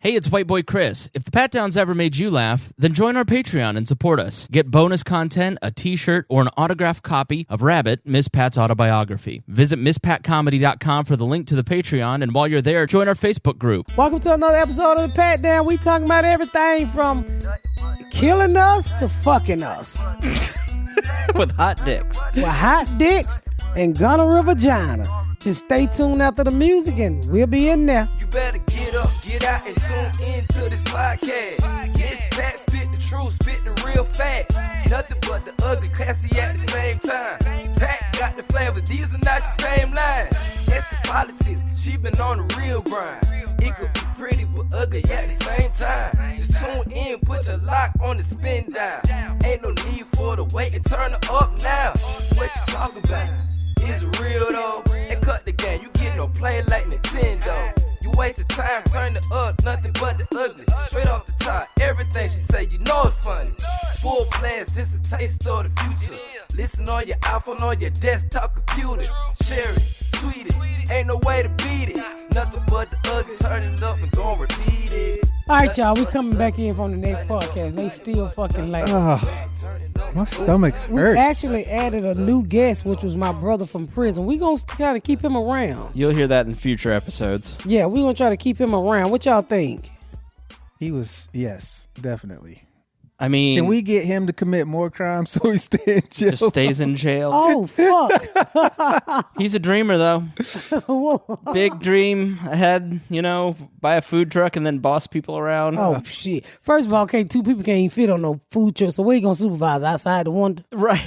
Hey, it's White Boy Chris. If the Pat Downs ever made you laugh, then join our Patreon and support us. Get bonus content, a t-shirt, or an autographed copy of Rabbit, Miss Pat's autobiography. Visit MissPatComedy.com for the link to the Patreon, and while you're there, join our Facebook group. Welcome to another episode of the Pat Down. We talking about everything from killing us to fucking us. With hot dicks. With hot dicks and gonorrhea vagina. Just stay tuned after the music and we'll be in there. You better get up, get out, and tune in to this podcast. Miss Pat spit the truth, spit the real fact. Nothing but the ugly, classy at the same time. Pat got the flavor, these are not your same lines. That's the politics, she been on the real grind. It could be pretty but ugly at the same time. Just tune in, put your lock on the spin down. Ain't no need for the wait and turn it up now. What you talking about? Is it real though? And cut the game, you get no play like Nintendo. You wasted time, turn it up, nothing but the ugly. Straight off the top, everything she say, you know it's funny. Full blast, this a taste of the future. Listen on your iPhone, on your desktop computer. Share it, tweet it, ain't no way to beat it. Nothing but the ugly, turn it up and gon' repeat it. All right, y'all, we coming back in from the next podcast. They still fucking late. My stomach We hurts. actually added a new guest, which was my brother from prison. We gonna try to keep him around. You'll hear that in future episodes. Yeah, we gonna try to keep him around. What y'all think? He was, yes, definitely. I mean, Can we get him to commit more crimes so he stay in jail? just stays in jail. Oh, fuck. He's a dreamer, though. Big dream ahead, you know, buy a food truck and then boss people around. Oh, shit. First of all, two people can't even fit on no food truck, so where you gonna supervise? Outside the one? Right.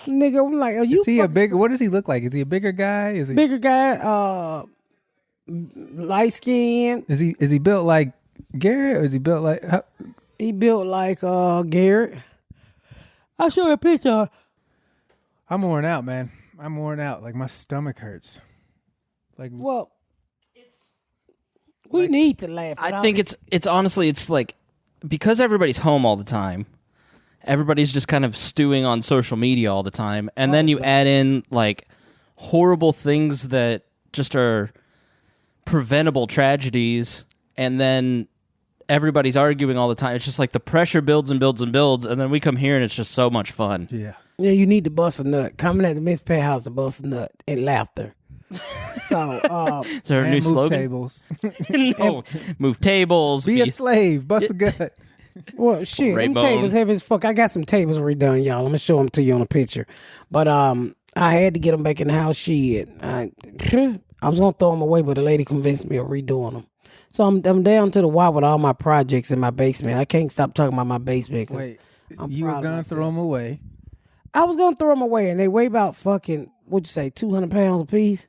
Nigga, I'm like, are you Is he a big? What does he look like? Is he a bigger guy? Is he bigger guy, light skin? Is he built like Garrett, or is he built like? He built like Garrett. I'll show you a picture. I'm worn out, man. I'm worn out. Like my stomach hurts. Like Well, we need to laugh. I think it's honestly, it's like, because everybody's home all the time, everybody's just kind of stewing on social media all the time, and then you add in like horrible things that just are preventable tragedies, and then everybody's arguing all the time. It's just like the pressure builds and builds and builds, and then we come here and it's just so much fun. yeah. Yeah, you need to bust a nut. Coming at the Miss Pat house to bust a nut and laughter. So, Is there a And new move slogan? tables. No, move tables. Be a slave. Bust a gut. well, shit, them Rainbow. tables heavy as fuck. I got some tables redone, y'all. I'm gonna show them to you on a picture. But I had to get them back in the house. Shit, I was gonna throw them away, but the lady convinced me of redoing them. So I'm down to the wire with all my projects in my basement. I can't stop talking about my basement. 'Cause Wait, I'm you proud were of gonna myself. throw him away? I was gonna throw them away, and they weigh about fucking, what'd you say, 200 pounds a piece?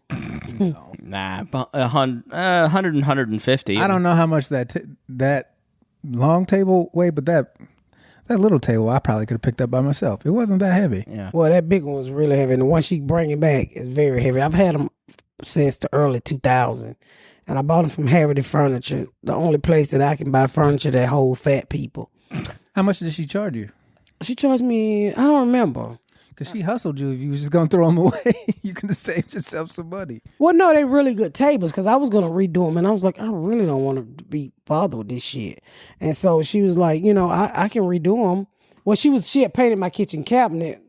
Nah, 100 and 150. I don't know how much that long table weighed, but that little table I probably could have picked up by myself. It wasn't that heavy. Yeah. Well, that big one was really heavy, and the one she bringing back is very heavy. I've had them since the early 2000s, and I bought them from Heritage Furniture, the only place that I can buy furniture that hold fat people. How much did she charge you? She charged me, I don't remember. Because she hustled you. If you was just gonna throw them away, you could have saved yourself some money. Well, no, they really good tables because I was going to redo them, and I was like, I really don't want to be bothered with this shit. And so she was like, you know, I can redo them. Well, she had painted my kitchen cabinet,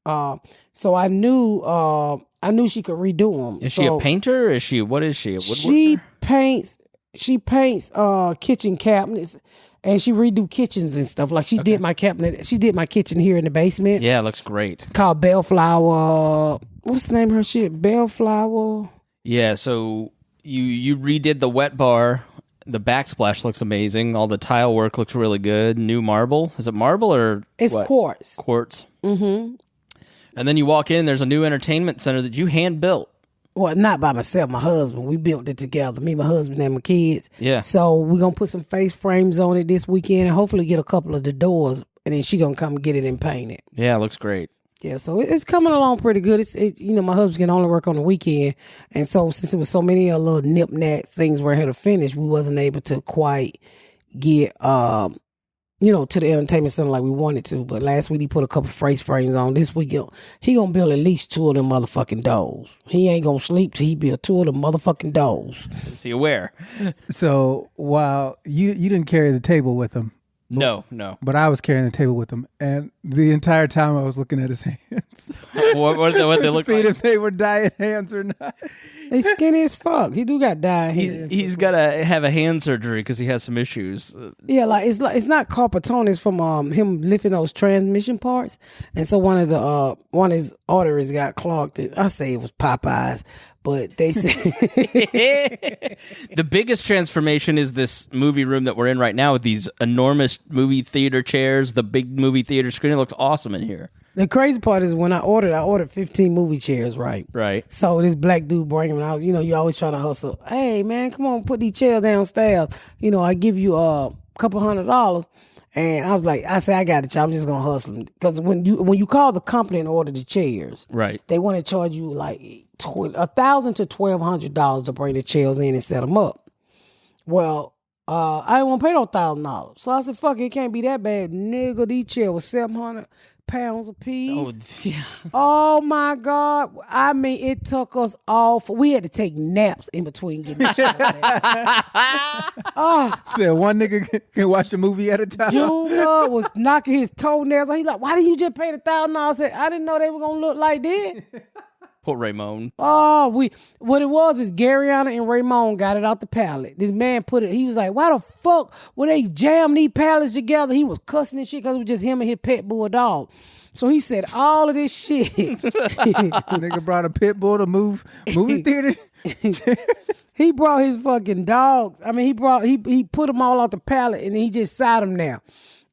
so I knew she could redo them. Is she a painter? Or is she? What is she? A woodworker? She paints kitchen cabinets, and she redo kitchens and stuff. Like she did my cabinet. She did my kitchen here in the basement. Yeah, it looks great. Called Bellflower. What's the name of her shit? Bellflower. Yeah, so you redid the wet bar. The backsplash looks amazing. All the tile work looks really good. New marble. Is it marble or It's what? quartz. Quartz. Mm-hmm. And then you walk in, there's a new entertainment center that you hand built. Well, not by myself, my husband. We built it together. Me, my husband, and my kids. Yeah. So we're going to put some face frames on it this weekend and hopefully get a couple of the doors. And then she going to come get it and paint it. Yeah, it looks great. Yeah, so it's coming along pretty good. It's you know, my husband can only work on the weekend. And so since there was so many little nip-nap things where I had to finish, we wasn't able to quite get to the entertainment center like we wanted to. But last week he put a couple face frames on. This week he gonna build at least 2 of them motherfucking doors. He ain't gonna sleep till he build 2 of them motherfucking doors. Is he aware? So while you didn't carry the table with him. No. But I was carrying the table with him, and the entire time I was looking at his hands. what they look See like? if they were diet hands or not. They skinny as fuck. He do got dyed hands. He's got to have a hand surgery because he has some issues. Yeah, it's not carpal tunnel. It's from him lifting those transmission parts, and so one of his arteries got clogged. I say it was Popeyes, but they say The biggest transformation is this movie room that we're in right now with these enormous movie theater chairs, the big movie theater screen. It looks awesome in here. The crazy part is when I ordered 15 movie chairs, right? Right. So this black dude bring them out. You always trying to hustle. Hey man, come on, put these chairs downstairs. I give you a couple $100. And I said, I got it, y'all. I'm just gonna hustle them. Because when you call the company and order the chairs, Right. they want to charge you like $1,000 to $1,200 to bring the chairs in and set them up. Well, I didn't want to pay no $1,000. So I said, fuck it, it can't be that bad. Nigga, these chairs was 700 pounds a piece. Oh, yeah. Oh my God. I mean, it took us we had to take naps in between getting the chairs. So one nigga can watch a movie at a time. Juma was knocking his toenails. He's like, why didn't you just pay the $1,000? I said, I didn't know they were going to look like this. Poor Raymond. Oh, what it was is Garyana and Raymond got it out the pallet. This man he was like, why the fuck would they jam these pallets together? He was cussing and shit because it was just him and his pet bull dog. So he said all of this shit. Nigga brought a pit bull to movie theater. He brought his fucking dogs. I mean, he put them all out the pallet and then he just sat them there.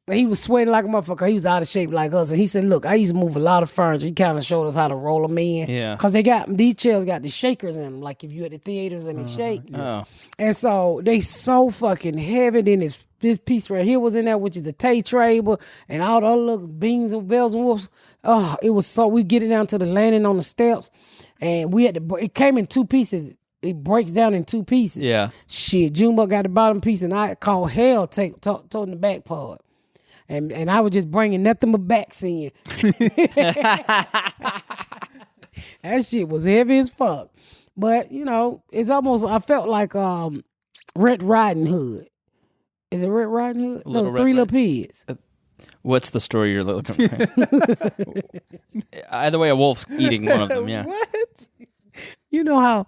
And he was sweating like a motherfucker. He was out of shape like us. And he said, look, I used to move a lot of furniture. He kind of showed us how to roll them in. Yeah. Because these chairs got the shakers in them. Like if you at the theaters and they shake. Oh. And so they so fucking heavy. Then this piece right here was in there, which is the tay table and all the other little beans and bells and wolves. Oh, it was so, we get it down to the landing on the steps. And we had to, it came in 2 pieces. It breaks down in 2 pieces. Yeah. Shit, Junebug got the bottom piece and I called hell toting the back part. And I was just bringing nothing but backs in. That shit was heavy as fuck. But, it's almost, I felt like Red Riding Hood. Is it Red Riding Hood? No, Three Little Pigs. What's the story you're looking at? Either way, a wolf's eating one of them, yeah. What? You know how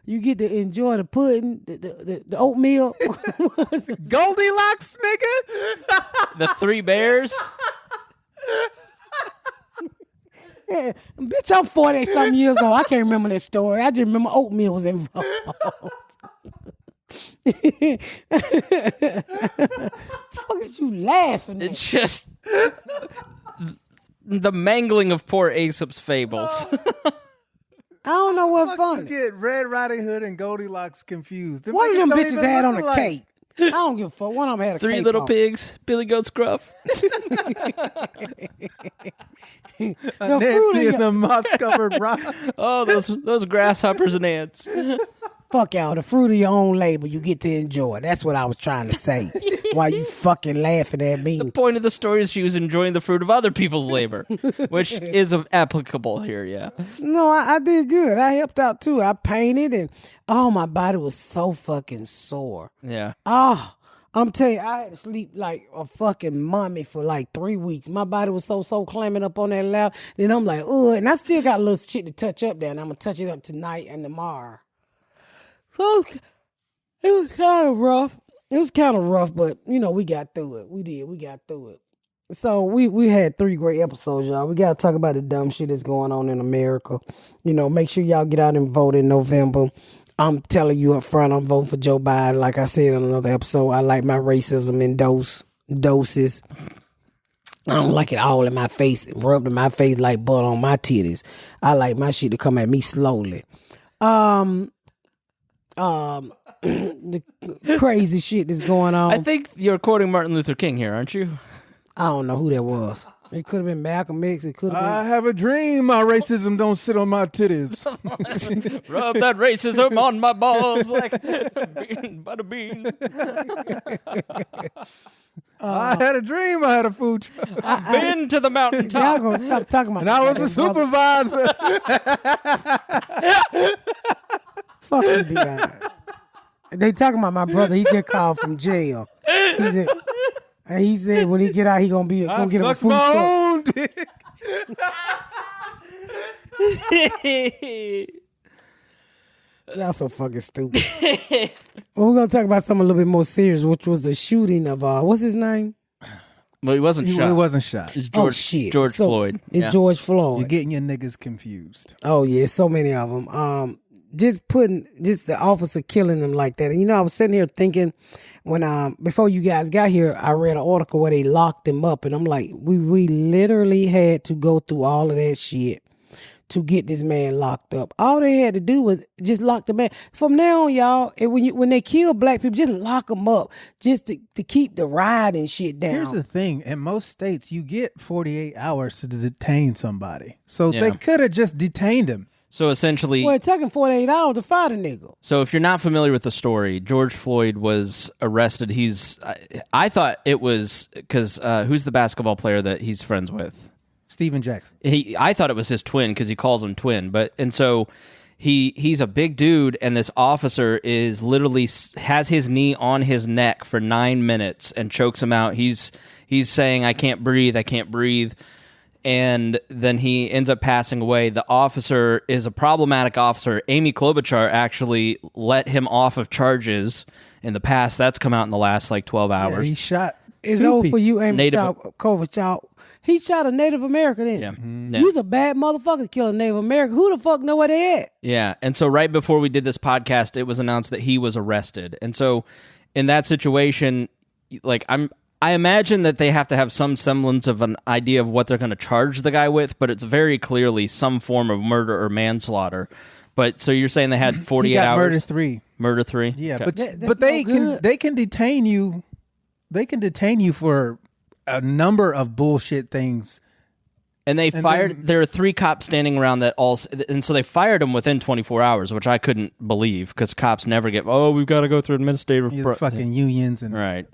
you get to enjoy the pudding, the oatmeal? Goldilocks, nigga? The 3 bears? Yeah, bitch, I'm 40-something years old. I can't remember that story. I just remember oatmeal was involved. Fuck is you laughing at? It's just the mangling of poor Aesop's fables. I don't know what's You funny. get Red Riding Hood and Goldilocks confused. One of them Don't bitches even had look on a alike. cake. I don't give a fuck. One of them had a 3 cake little on. pigs, Billy Goat's Gruff. The fruit Nancy of and the moss-covered rock. Oh, those grasshoppers and ants. Fuck y'all. The fruit of your own labor you get to enjoy. That's what I was trying to say. While you fucking laughing at me. The point of the story is she was enjoying the fruit of other people's labor, which is applicable here, yeah. No, I did good. I helped out too. I painted and my body was so fucking sore. Yeah. Oh, I'm telling you, I had to sleep like a fucking mummy for like 3 weeks. My body was so clamming up on that lap. Then I'm like, and I still got a little shit to touch up there, and I'm gonna touch it up tonight and tomorrow. So it was kind of rough. It was kind of rough, but we got through it. We did. We got through it. So we had 3 great episodes, y'all. We gotta talk about the dumb shit that's going on in America. Make sure y'all get out and vote in November. I'm telling you up front, I'm voting for Joe Biden. Like I said in another episode, I like my racism in doses. I don't like it all in my face, rubbed in my face like butter on my titties. I like my shit to come at me slowly. The crazy shit that's going on. I think you're quoting Martin Luther King here, aren't you? I don't know who that was. It could have been Malcolm X. It could have been. I have a dream my racism don't sit on my titties. Rub that racism on my balls like butter beans. I had a dream I had a food truck. I've been to the Y'all mountaintop. gonna stop talking about And I was the goddamn brother. supervisor. Fuck you, Deon. They talking about my brother. He just called from jail. He said when he get out, he gonna get him a Fuck food my truck. own dick. Y'all so fucking stupid. Well, we're gonna talk about something a little bit more serious, which was the shooting of what's his name? Well, he wasn't shot. He wasn't shot. It's Oh shit, George So, Floyd. It's Yeah. George Floyd. You're getting your niggas confused. Oh yeah, so many of them. Just the officer killing them like that. And I was sitting here thinking when before you guys got here, I read an article where they locked him up, and I'm like, we literally had to go through all of that shit to get this man locked up. All they had to do was just lock the man. From now on, y'all, when they kill black people, just lock them up, just to keep the riot and shit down. Here's the thing. In most states, you get 48 hours to detain somebody. So Yeah. they could have just detained him. So essentially, Well, it took him 48 hours to fight a nigga. so if you're not familiar with the story, George Floyd was arrested. I thought it was because who's the basketball player that he's friends with? Steven Jackson. I thought it was his twin because he calls him twin. And so he's a big dude, and this officer is literally has his knee on his neck for 9 minutes and chokes him out. He's saying, I can't breathe. And then he ends up passing away. The officer is a problematic officer. Amy Klobuchar actually let him off of charges in the past. That's come out in the last 12 Yeah, hours. he shot It's two over people. for you, Amy Native- Kovac. He shot a Native American, didn't Yeah. he? Yeah. You was a bad motherfucker to kill a Native American. Who the fuck know where they at? Yeah, and so right before we did this podcast, it was announced that he was arrested. And so in that situation, I imagine that they have to have some semblance of an idea of what they're going to charge the guy with, but it's very clearly some form of murder or manslaughter. But so you're saying they had 48 he got hours? murder 3. Murder 3? Yeah, Okay. but That's they no good. they can detain you. They can detain you for a number of bullshit things. And they fired. There are 3 cops standing around that all, and so they fired him within 24 hours, which I couldn't believe because cops never get. Oh, we've got to go through administrative. The fucking unions and right.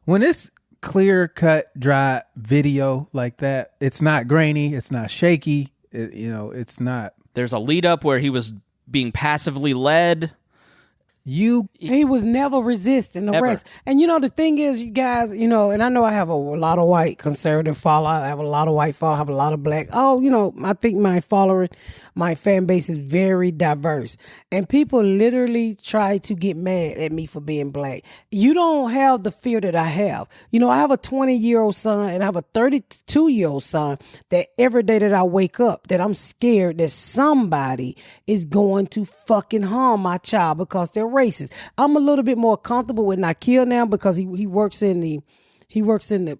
when it's clear cut, dry video like that, it's not grainy, it's not shaky. It's not. There's a lead up where he was being passively led. He was never resisting arrest. And the thing is, you guys, and I know I have a lot of white conservative followers. I have a lot of white followers. I have a lot of black. I think my fan base is very diverse. And people literally try to get mad at me for being black. You don't have the fear that I have. I have a 20-year-old son and I have a 32-year-old son that every day that I wake up, that I'm scared that somebody is going to fucking harm my child because they're racist. I'm a little bit more comfortable with Nakil now because he works in the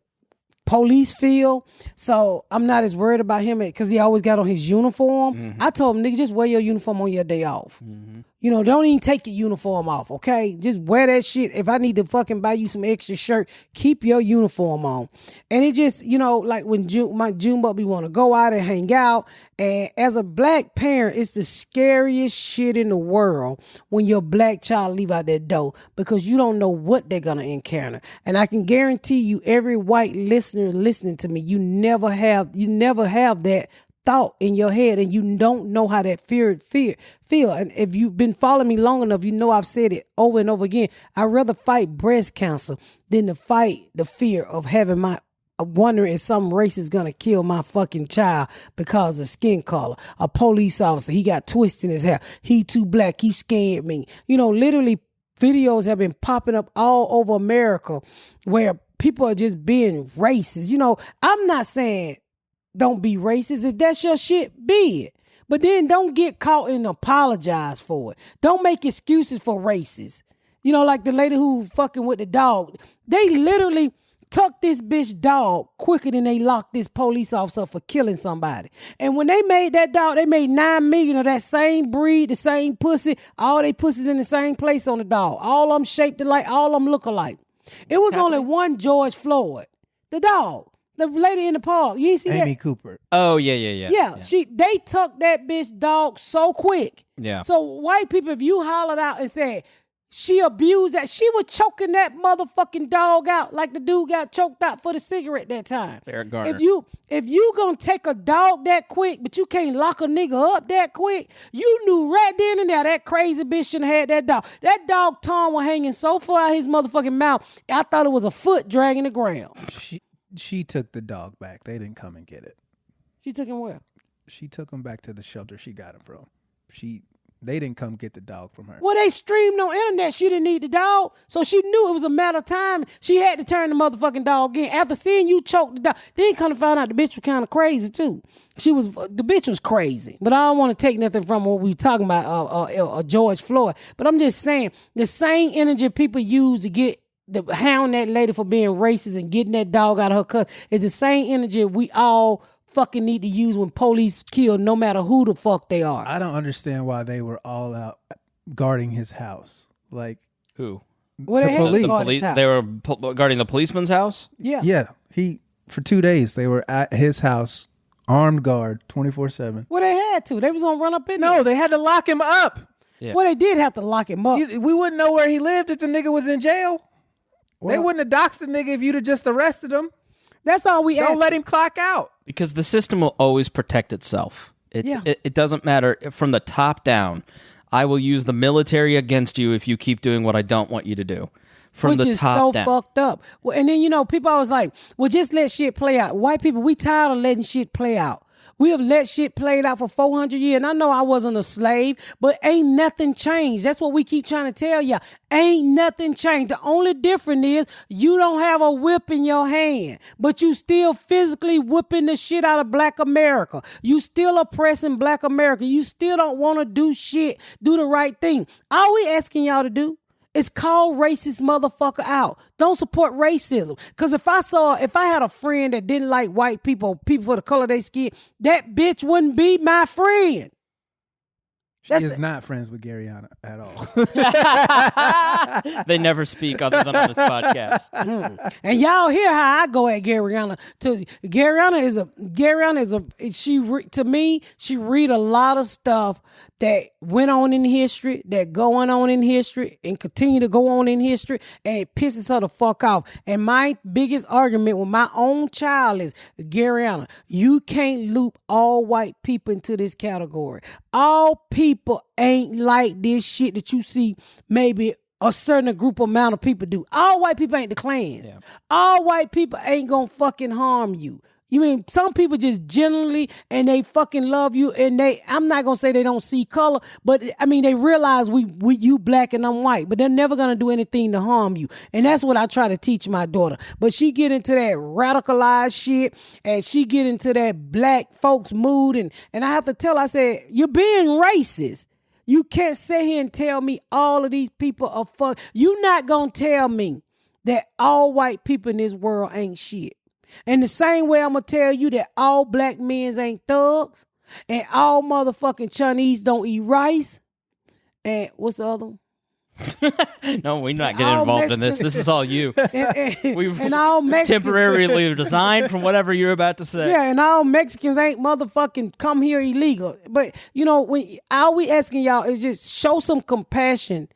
police field, so I'm not as worried about him because he always got on his uniform. Mm-hmm. I told him, nigga, just wear your uniform on your day off. Mm-hmm. Don't even take your uniform off, okay? Just wear that shit. If I need to fucking buy you some extra shirt, keep your uniform on. And it just, like when my Junebug, we want to go out and hang out. And as a black parent, it's the scariest shit in the world when your black child leave out that door because you don't know what they're going to encounter. And I can guarantee you, every white listener listening to me, you never have that thought in your head, and you don't know how that fear feel. And if you've been following me long enough, I've said it over and over again. I'd rather fight breast cancer than to fight the fear of having wondering if some race is gonna kill my fucking child because of skin color. A police officer, he got twists in his hair. He too black. He scared me. Literally videos have been popping up all over America where people are just being racist. I'm not saying don't be racist. If that's your shit, be it. But then don't get caught and apologize for it. Don't make excuses for racists. Like the lady who fucking with the dog. They literally tucked this bitch dog quicker than they locked this police officer for killing somebody. And when they made that dog, they made 9 million of that same breed, the same pussy. All they pussies in the same place on the dog. All of them shaped alike. All of them look alike. It was only one George Floyd. The dog. The lady in the park. You ain't see Amy that? Cooper. Oh, yeah. Yeah, they took that bitch dog so quick. Yeah. So white people, if you hollered out and said, She abused that. She was choking that motherfucking dog out like the dude got choked out for the cigarette that time. Eric Garner. If you gonna take a dog that quick, but you can't lock a nigga up that quick, you knew right then and there that crazy bitch shouldn't have had that dog. That dog tongue was hanging so far out his motherfucking mouth, I thought it was a foot dragging the ground. She took the dog back. They didn't come and get it. She took him where? She took him back to the shelter she got him from. They didn't come get the dog from her. Well, they streamed on internet. She didn't need the dog. So she knew it was a matter of time. She had to turn the motherfucking dog in. After seeing you choke the dog, then kind of found out the bitch was kind of crazy too. The bitch was crazy. But I don't want to take nothing from what we were talking about, George Floyd. But I'm just saying, the same energy people use to get hound that lady for being racist and getting that dog out of her cut is the same energy we all fucking need to use when police kill no matter who the fuck they are. I don't understand why they were all out guarding his house. Like who? Well, they police. They were guarding the policeman's house? Yeah. Yeah. For 2 days, they were at his house, armed guard, 24/7. Well, they had to. They was going to run up in there. No, they had to lock him up. Yeah. Well, they did have to lock him up. We wouldn't know where he lived if the nigga was in jail. Well, they wouldn't have doxed the nigga if you'd have just arrested him. That's all we ask. Don't let him clock out. Because the system will always protect itself. It doesn't matter from the top down. I will use the military against you if you keep doing what I don't want you to do. From Which the is top so down. fucked up. Well, and then, people always like, well, just let shit play out. White people, we tired of letting shit play out. We have let shit play out for 400 years. And I know I wasn't a slave, but ain't nothing changed. That's what we keep trying to tell y'all. Ain't nothing changed. The only difference is you don't have a whip in your hand, but you still physically whipping the shit out of Black America. You still oppressing Black America. You still don't want to do the right thing. All we asking y'all to do is call racist motherfucker out. Don't support racism. Because if I had a friend that didn't like white people for the color of their skin, that bitch wouldn't be my friend. She is not friends with Garyana at all. They never speak other than on this podcast. And y'all hear how I go at Garyana. To me, she read a lot of stuff that went on in history, that going on in history, and continue to go on in history, and it pisses her the fuck off. And my biggest argument with my own child is, Garyana, you can't loop all white people into this category. All people ain't like this shit that you see maybe a certain group amount of people do. All white people ain't the Klans. Yeah. All white people ain't gonna fucking harm you. You mean some people just generally and they fucking love you and I'm not gonna say they don't see color, but I mean they realize you black and I'm white, but they're never gonna do anything to harm you. And that's what I try to teach my daughter. But she get into that radicalized shit and she get into that black folks mood and I have to tell her, I said, you're being racist. You can't sit here and tell me all of these people are fuck. You're not gonna tell me that all white people in this world ain't shit. And the same way I'm going to tell you that all black men ain't thugs and all motherfucking Chinese don't eat rice. And what's the other one? No, we're not getting involved in this. This is all you. We've and all Mexicans, temporarily resigned from whatever you're about to say. Yeah, and all Mexicans ain't motherfucking come here illegal. But, all we asking y'all is just show some compassion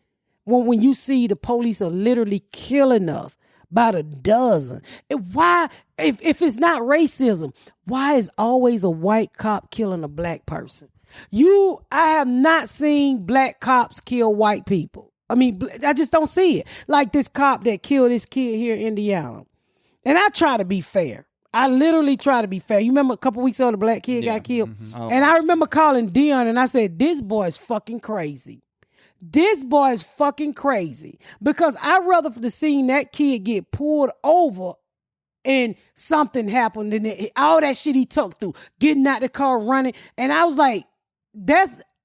when you see the police are literally killing us. About a dozen. Why, if it's not racism, why is always a white cop killing a black person? I have not seen black cops kill white people. I mean, I just don't see it. Like this cop that killed this kid here in Indiana. And I try to be fair. I literally try to be fair. You remember a couple weeks ago the black kid got killed? Mm-hmm. And I remember calling Deon and I said, this boy is fucking crazy. This boy is fucking crazy because I'd rather for the scene that kid get pulled over and something happened and all that shit he took through, getting out the car, running. And I was like,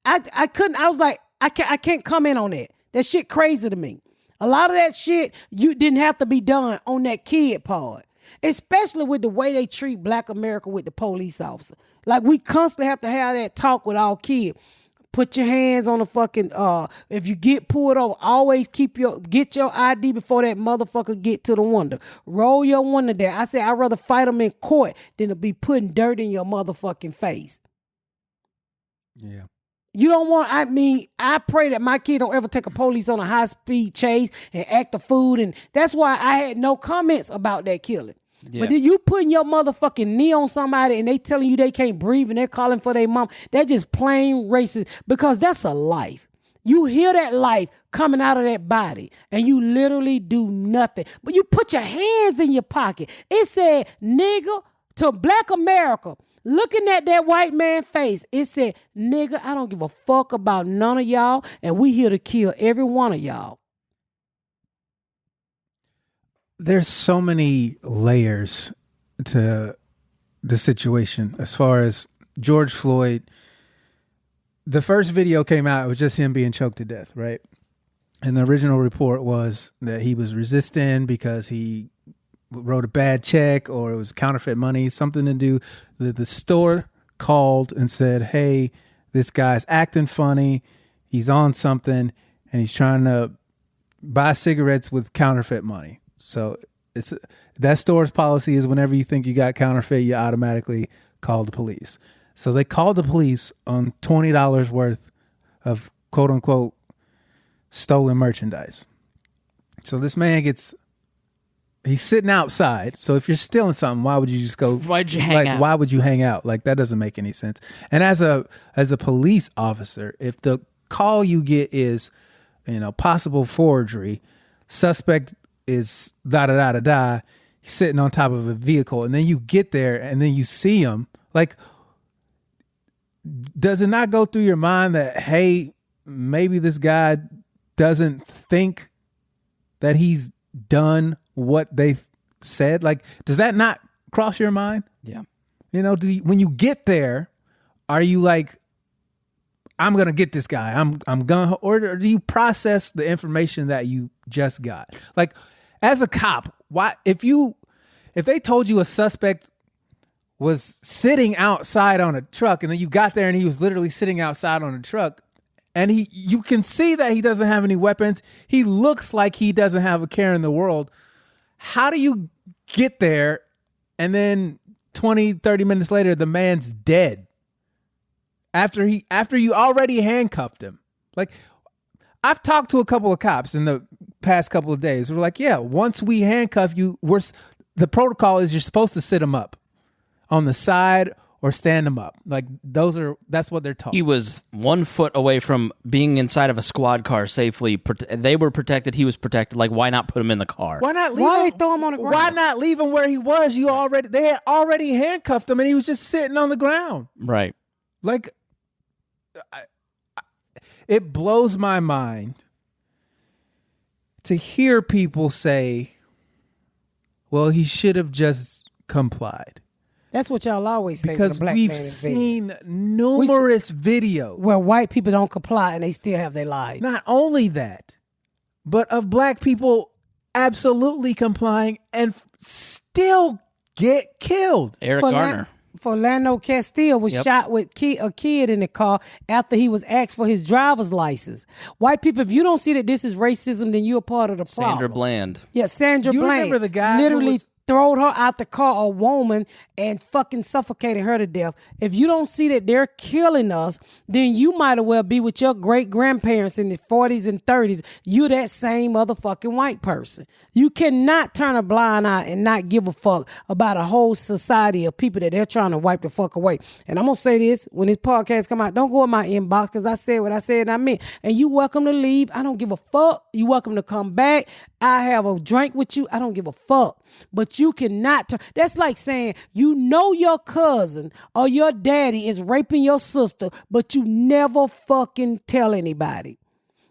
I can't comment on that. That shit crazy to me. A lot of that shit, you didn't have to be done on that kid part, especially with the way they treat Black America with the police officer. Like we constantly have to have that talk with our kids. Put your hands on the fucking, if you get pulled over, always get your ID before that motherfucker get to the window. Roll your window down. I said, I'd rather fight them in court than to be putting dirt in your motherfucking face. Yeah. You don't want, I pray that my kid don't ever take a police on a high-speed chase and act the fool. And that's why I had no comments about that killing. Yeah. But then you putting your motherfucking knee on somebody and they telling you they can't breathe and they're calling for their mom. They're just plain racist because that's a life. You hear that life coming out of that body and you literally do nothing. But you put your hands in your pocket. It said, nigga, to Black America. Looking at that white man face, it said, nigga, I don't give a fuck about none of y'all, and we here to kill every one of y'all. There's so many layers to the situation as far as George Floyd. The first video came out, it was just him being choked to death, right? And the original report was that he was resisting because he wrote a bad check or it was counterfeit money, something to do. The store called and said, hey, this guy's acting funny. He's on something and he's trying to buy cigarettes with counterfeit money. So it's that store's policy is whenever you think you got counterfeit, you automatically call the police. So they called the police on $20 worth of quote unquote stolen merchandise. So this man he's sitting outside. So if you're stealing something, why would you just go? Why'd you hang out? Why would you hang out? Like, that doesn't make any sense. And as a police officer, if the call you get is, possible forgery, suspect is he's sitting on top of a vehicle, and then you get there and then you see him, like, does it not go through your mind that, hey, maybe this guy doesn't think that he's done what they said? Like, does that not cross your mind? Yeah. When you get there, are you like, I'm going to get this guy. I'm going to, or do you process the information that you just got? Like, as a cop, why, if they told you a suspect was sitting outside on a truck and then you got there and he was literally sitting outside on a truck and you can see that he doesn't have any weapons. He looks like he doesn't have a care in the world. How do you get there and then 20, 30 minutes later, the man's dead after you already handcuffed him? Like, I've talked to a couple of cops in the past couple of days. We're like, yeah, once we handcuff you, the protocol is you're supposed to sit him up on the side or stand him up. Like, that's what they're taught. He was 1 foot away from being inside of a squad car safely. They were protected. He was protected. Like, why not put him in the car? Why not leave Why him? they throw him on the ground? Why not leave him where he was? They had already handcuffed him and he was just sitting on the ground. Right. Like, it blows my mind to hear people say, well, he should have just complied. That's what y'all always say. Because we've seen numerous videos where white people don't comply and they still have their lives. Not only that, but of black people absolutely complying and still get killed. Eric Garner. Philando Castile was Yep. shot with a kid in the car after he was asked for his driver's license. White people, if you don't see that this is racism, then you're part of the problem. Sandra Bland. Yeah, Sandra You Bland. remember the guy who literally was- throwed her out the car, a woman, and fucking suffocated her to death. If you don't see that they're killing us, then you might as well be with your great-grandparents in the 40s and 30s. You're that same motherfucking white person. You cannot turn a blind eye and not give a fuck about a whole society of people that they're trying to wipe the fuck away. And I'm going to say this, when this podcast come out, don't go in my inbox because I said what I said and I meant. And you welcome to leave. I don't give a fuck. You welcome to come back. I have a drink with you. I don't give a fuck. But you cannot turn. That's like saying you know your cousin or your daddy is raping your sister, but you never fucking tell anybody.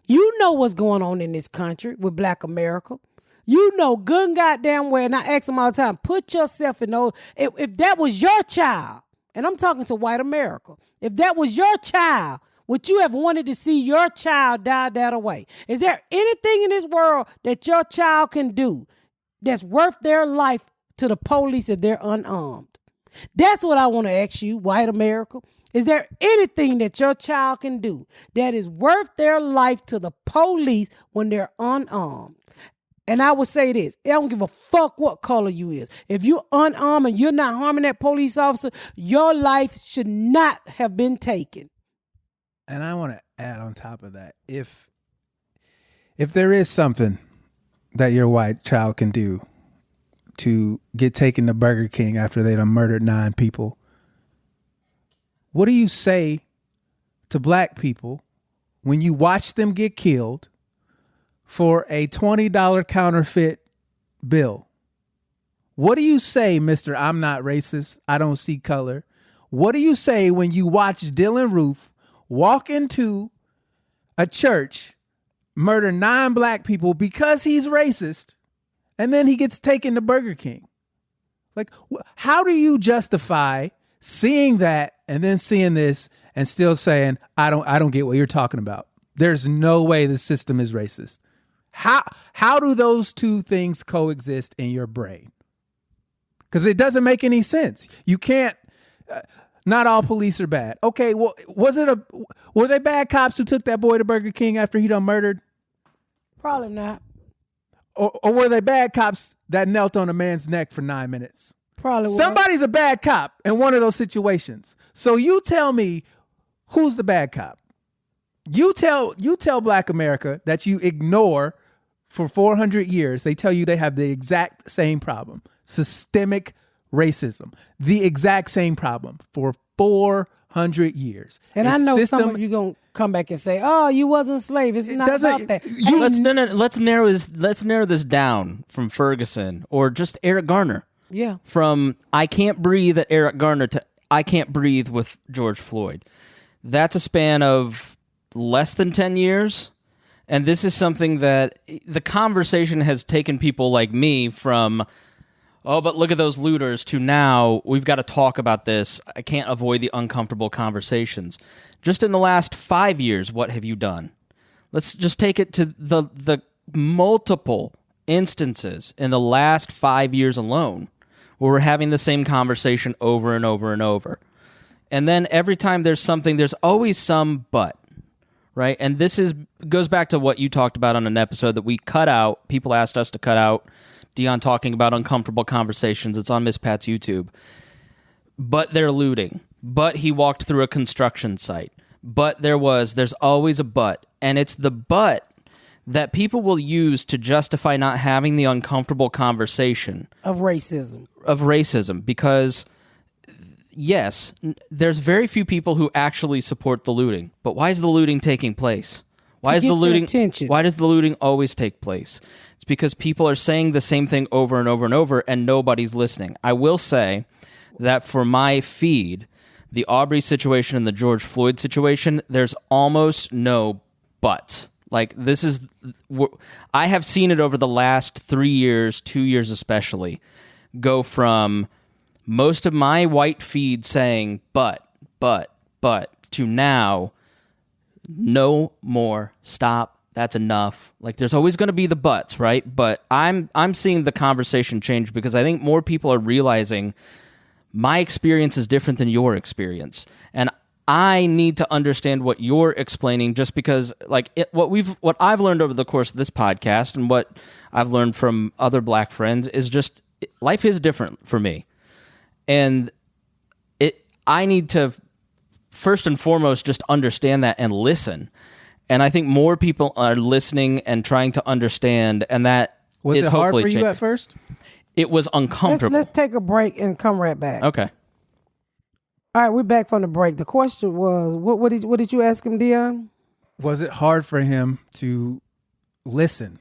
You know what's going on in this country with Black America. You know good and goddamn well, and I ask them all the time, put yourself in those. If that was your child, and I'm talking to white America, if that was your child, would you have wanted to see your child die that way? Is there anything in this world that your child can do that's worth their life to the police if they're unarmed? That's what I want to ask you, white America. Is there anything that your child can do that is worth their life to the police when they're unarmed? And I would say this, I don't give a fuck what color you is. If you're unarmed and you're not harming that police officer, your life should not have been taken. And I want to add on top of that, if there is something that your white child can do to get taken to Burger King after they done murdered 9 people, what do you say to black people when you watch them get killed for a $20 counterfeit bill? What do you say, Mr. I'm not racist, I don't see color? What do you say when you watch Dylan Roof walk into a church, murder 9 black people because he's racist, and then he gets taken to Burger King? Like, how do you justify seeing that and then seeing this and still saying, I don't get what you're talking about? There's no way the system is racist. How do those two things coexist in your brain? Because it doesn't make any sense. You can't. Not all police are bad. Okay, well, were they bad cops who took that boy to Burger King after he done murdered? Probably not. Or were they bad cops that knelt on a man's neck for 9 minutes? Probably was. Somebody's a bad cop in one of those situations. So you tell me who's the bad cop. You tell Black America that you ignore for 400 years. They tell you they have the exact same problem. Systemic racism. The exact same problem for 400 years. And I know some of you going to come back and say, oh, you wasn't slave. It's not about that. Let's narrow this down from Ferguson or just Eric Garner. Yeah. From I can't breathe at Eric Garner to I can't breathe with George Floyd. That's a span of less than 10 years. And this is something that the conversation has taken people like me from, oh, but look at those looters, to now we've got to talk about this. I can't avoid the uncomfortable conversations. Just in the last 5 years, what have you done? Let's just take it to the multiple instances in the last 5 years alone where we're having the same conversation over and over and over. And then every time there's something, there's always some but, right? And this goes back to what you talked about on an episode that we cut out. People asked us to cut out Deon talking about uncomfortable conversations. It's on Miss Pat's YouTube. But they're looting. But he walked through a construction site. But there's always a but. And it's the but that people will use to justify not having the uncomfortable conversation. Of racism. Because, yes, there's very few people who actually support the looting. But why is the looting taking place? Why does the looting always take place? It's because people are saying the same thing over and over and over, and nobody's listening. I will say that for my feed, the Aubrey situation and the George Floyd situation, there's almost no buts. Like, I have seen it over the last 3 years, 2 years especially, go from most of my white feed saying, but, to now, no more, stop, that's enough. Like, there's always going to be the buts, right? But I'm seeing the conversation change because I think more people are realizing my experience is different than your experience. And I need to understand what you're explaining, just because, like, what I've learned over the course of this podcast and what I've learned from other black friends is just life is different for me. And I need to first and foremost just understand that and listen. And I think more people are listening and trying to understand, and that was is it hard hopefully for you changing. at first? It was uncomfortable. Let's take a break and come right back. Okay. All right, we're back from the break. The question was, what did you ask him, Deon? Was it hard for him to listen?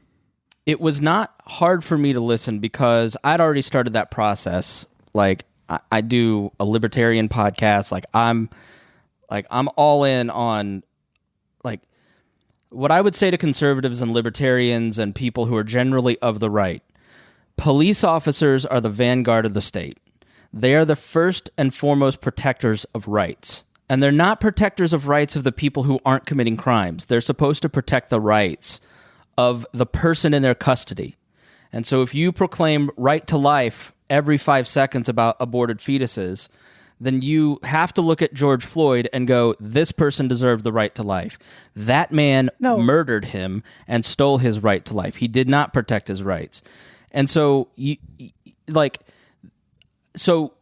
It was not hard for me to listen because I'd already started that process. Like, I do a libertarian podcast. I'm all in on, like, what I would say to conservatives and libertarians and people who are generally of the right. Police officers are the vanguard of the state. They are the first and foremost protectors of rights. And they're not protectors of rights of the people who aren't committing crimes. They're supposed to protect the rights of the person in their custody. And so if you proclaim right to life every 5 seconds about aborted fetuses, then you have to look at George Floyd and go, this person deserved the right to life. That man murdered him and stole his right to life. He did not protect his rights. And so, so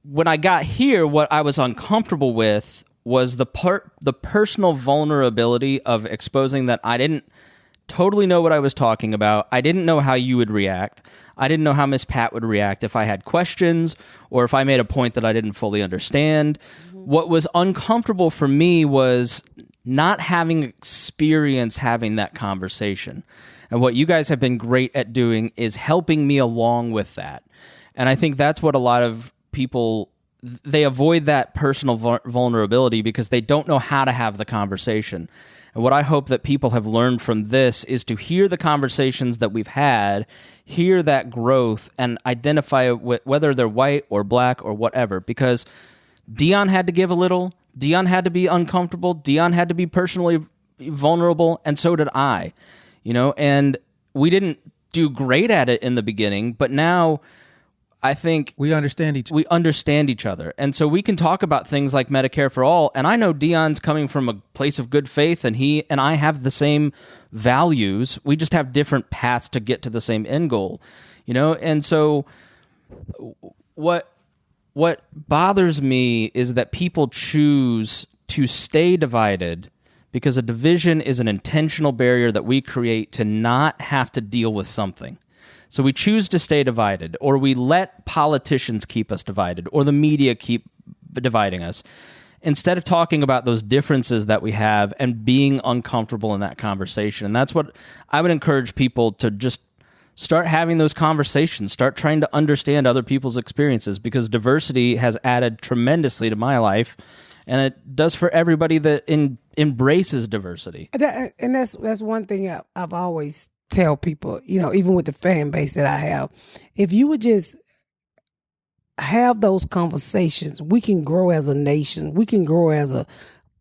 when I got here, what I was uncomfortable with was the personal vulnerability of exposing that I didn't totally know what I was talking about. I didn't know how you would react. I didn't know how Miss Pat would react if I had questions or if I made a point that I didn't fully understand. What was uncomfortable for me was not having experience having that conversation. And what you guys have been great at doing is helping me along with that. And I think that's what a lot of people, they avoid that personal vulnerability because they don't know how to have the conversation. And what I hope that people have learned from this is to hear the conversations that we've had, hear that growth, and identify whether they're white or black or whatever. Because Deon had to give a little, Deon had to be uncomfortable, Deon had to be personally vulnerable, and so did I. And we didn't do great at it in the beginning, but now I think we understand each other. And so we can talk about things like Medicare for all. And I know Deon's coming from a place of good faith, and he and I have the same values. We just have different paths to get to the same end goal, And so what bothers me is that people choose to stay divided because a division is an intentional barrier that we create to not have to deal with something. So we choose to stay divided, or we let politicians keep us divided, or the media keep dividing us, instead of talking about those differences that we have and being uncomfortable in that conversation. And that's what I would encourage people to just start having those conversations, start trying to understand other people's experiences, because diversity has added tremendously to my life, and it does for everybody that embraces diversity. And that's one thing I've always tell people, even with the fan base that I have, if you would just have those conversations, we can grow as a nation, we can grow as a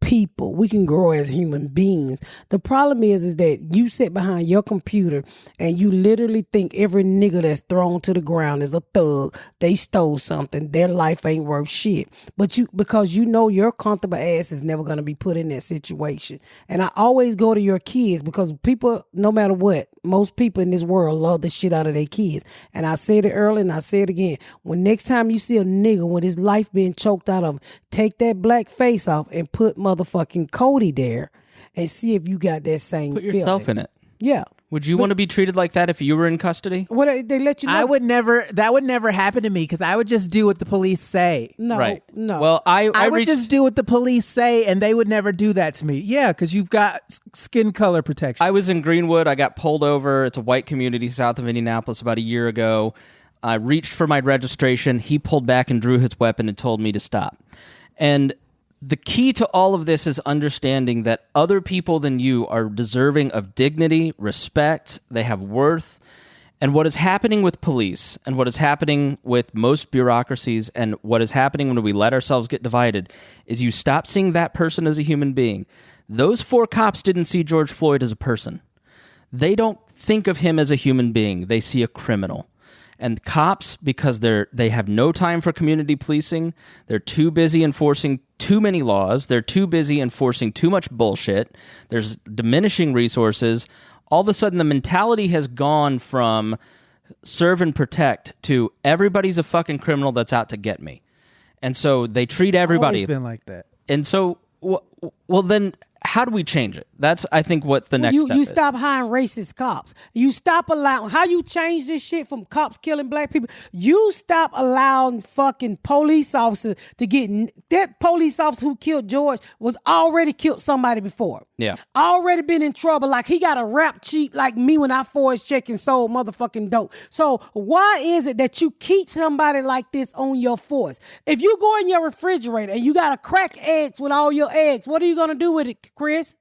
people, we can grow as human beings. The problem is that you sit behind your computer and you literally think every nigga that's thrown to the ground is a thug. They stole something. Their life ain't worth shit. But because your comfortable ass is never going to be put in that situation. And I always go to your kids, because people, no matter what, most people in this world love the shit out of their kids. And I said it earlier and I say it again. When next time you see a nigga with his life being choked out of him, take that black face off and put motherfucking Cody there and see if you got that same Put yourself feeling. in it. Yeah. Would you want to be treated like that if you were in custody? What they let you know? That would never happen to me, because I would just do what the police say. No, right. no. Well, I would just do what the police say, and they would never do that to me. Yeah, because you've got skin color protection. I was in Greenwood. I got pulled over. It's a white community south of Indianapolis about a year ago. I reached for my registration. He pulled back and drew his weapon and told me to stop. And the key to all of this is understanding that other people than you are deserving of dignity, respect, they have worth. And what is happening with police, and what is happening with most bureaucracies, and what is happening when we let ourselves get divided, is you stop seeing that person as a human being. Those 4 cops didn't see George Floyd as a person. They don't think of him as a human being. They see a criminal. And cops, because they have no time for community policing, they're too busy enforcing too many laws, they're too busy enforcing too much bullshit, there's diminishing resources. All of a sudden, the mentality has gone from serve and protect to everybody's a fucking criminal that's out to get me. And so they treat everybody. It's always been like that. And so, well, then how do we change it? That's, I think, what the next step is. You stop hiring racist cops. You stop allowing... How you change this shit from cops killing black people? You stop allowing fucking police officers to get... That police officer who killed George was already killed somebody before. Yeah. Already been in trouble. Like, he got a rap sheet like me when I forged check and sold motherfucking dope. So why is it that you keep somebody like this on your force? If you go in your refrigerator and you got a crack eggs with all your eggs, what are you going to do with it, Chris?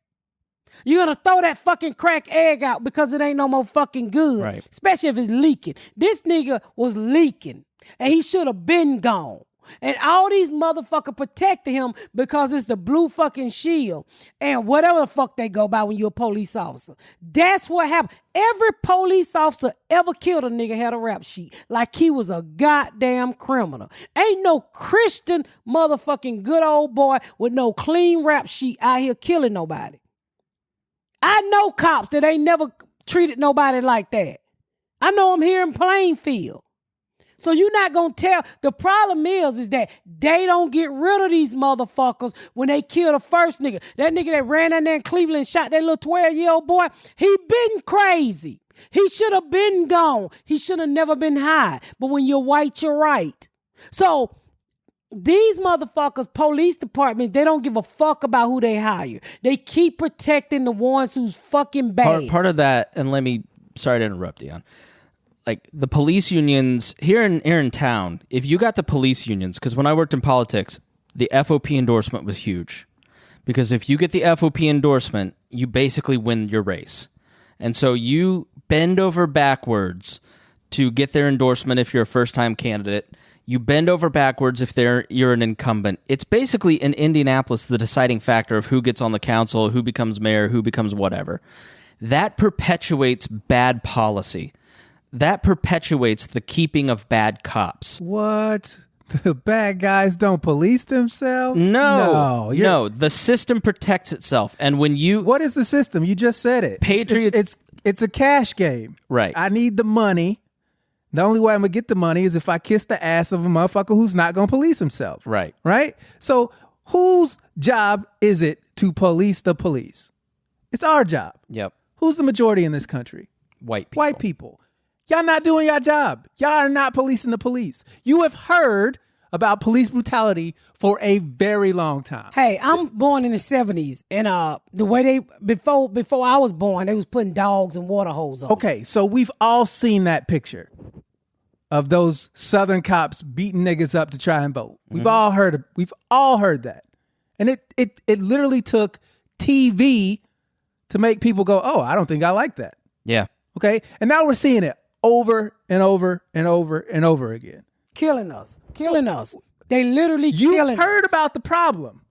You're going to throw that fucking crack egg out because it ain't no more fucking good. Right. Especially if it's leaking. This nigga was leaking and he should have been gone. And all these motherfuckers protected him because it's the blue fucking shield and whatever the fuck they go by when you're a police officer. That's what happened. Every police officer ever killed a nigga had a rap sheet like he was a goddamn criminal. Ain't no Christian motherfucking good old boy with no clean rap sheet out here killing nobody. I know cops that ain't never treated nobody like that. I know them here in Plainfield. So you're not going to tell. The problem is that they don't get rid of these motherfuckers when they kill the first nigga. That nigga that ran down there in Cleveland and shot that little 12-year-old boy, he been crazy. He should have been gone. He should have never been high. But when you're white, you're right. So these motherfuckers, police department, they don't give a fuck about who they hire. They keep protecting the ones who's fucking bad. Part of that, and sorry to interrupt, Deon. Like the police unions here in town, if you got the police unions, because when I worked in politics, the FOP endorsement was huge. Because if you get the FOP endorsement, you basically win your race. And so you bend over backwards to get their endorsement if you're a first-time candidate. You bend over backwards if you're an incumbent. It's basically in Indianapolis the deciding factor of who gets on the council, who becomes mayor, who becomes whatever. That perpetuates bad policy. That perpetuates the keeping of bad cops. What? The bad guys don't police themselves? No. The system protects itself. And when you... What is the system? You just said it. Patriots... It's a cash game. Right. I need the money. The only way I'm going to get the money is if I kiss the ass of a motherfucker who's not going to police himself. Right. Right? So whose job is it to police the police? It's our job. Yep. Who's the majority in this country? White people. White people. Y'all not doing your job. Y'all are not policing the police. You have heard about police brutality for a very long time. Hey, I'm born in the 70s, and the way they before I was born, they was putting dogs and water holes on. Okay, so we've all seen that picture of those Southern cops beating niggas up to try and vote. We've all heard that. And it literally took TV to make people go, "Oh, I don't think I like that." Yeah. Okay? And now we're seeing it over and over and over and over again. Killing us. They literally killing us. You heard about the problem.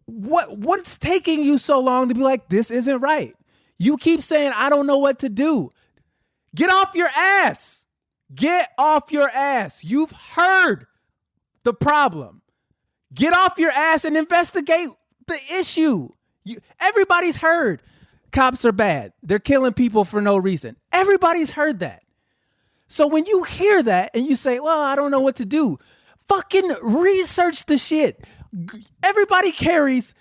What's taking you so long to be like, this isn't right? You keep saying, I don't know what to do. Get off your ass. Get off your ass. You've heard the problem. Get off your ass and investigate the issue. Everybody's heard cops are bad. They're killing people for no reason. Everybody's heard that. So when you hear that and you say, well, I don't know what to do, fucking research the shit. Everybody carries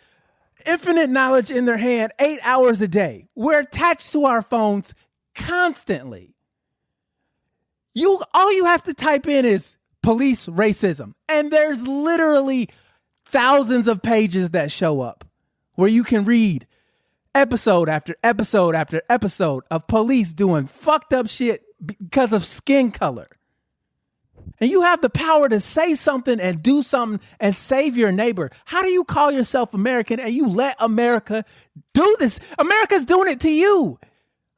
infinite knowledge in their hand 8 hours a day. We're attached to our phones constantly. All you have to type in is police racism. And there's literally thousands of pages that show up where you can read episode after episode after episode of police doing fucked up shit because of skin color. And you have the power to say something and do something and save your neighbor. How do you call yourself American and you let America do this? America's doing it to you.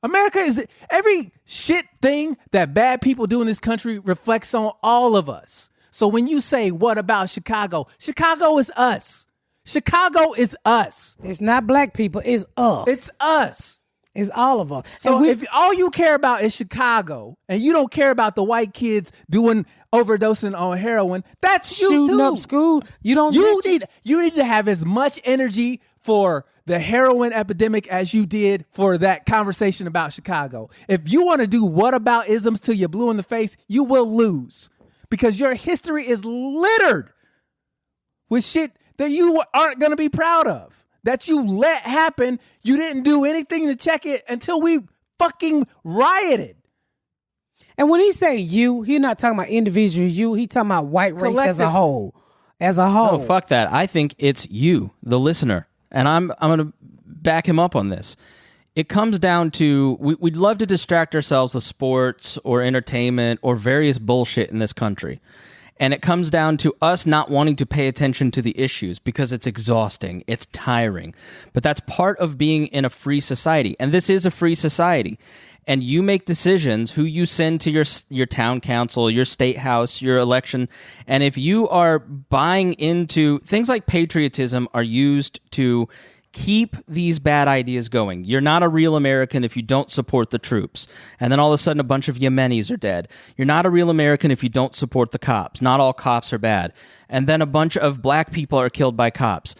America is every shit thing that bad people do in this country reflects on all of us. So when you say, what about Chicago? Chicago is us. Chicago is us. It's not black people. It's us. It's us. It's all of us. So if all you care about is Chicago and you don't care about the white kids overdosing on heroin, that's you shooting too. Up school. You need to have as much energy for the heroin epidemic as you did for that conversation about Chicago. If you want to do whataboutisms till you're blue in the face, you will lose because your history is littered with shit that you aren't going to be proud of. That you let happen. You didn't do anything to check it until we fucking rioted. And when he say you, he's not talking about individual you. He talking about white race as a whole. As a whole. No, fuck that. I think it's you, the listener. And I'm going to back him up on this. It comes down to, we'd love to distract ourselves with sports or entertainment or various bullshit in this country. And it comes down to us not wanting to pay attention to the issues because it's exhausting, it's tiring. But that's part of being in a free society. And this is a free society. And you make decisions who you send to your town council, your state house, your election. And if you are buying into things like patriotism are used to keep these bad ideas going. You're not a real American if you don't support the troops. And then all of a sudden a bunch of Yemenis are dead. You're not a real American if you don't support the cops. Not all cops are bad. And then a bunch of black people are killed by cops.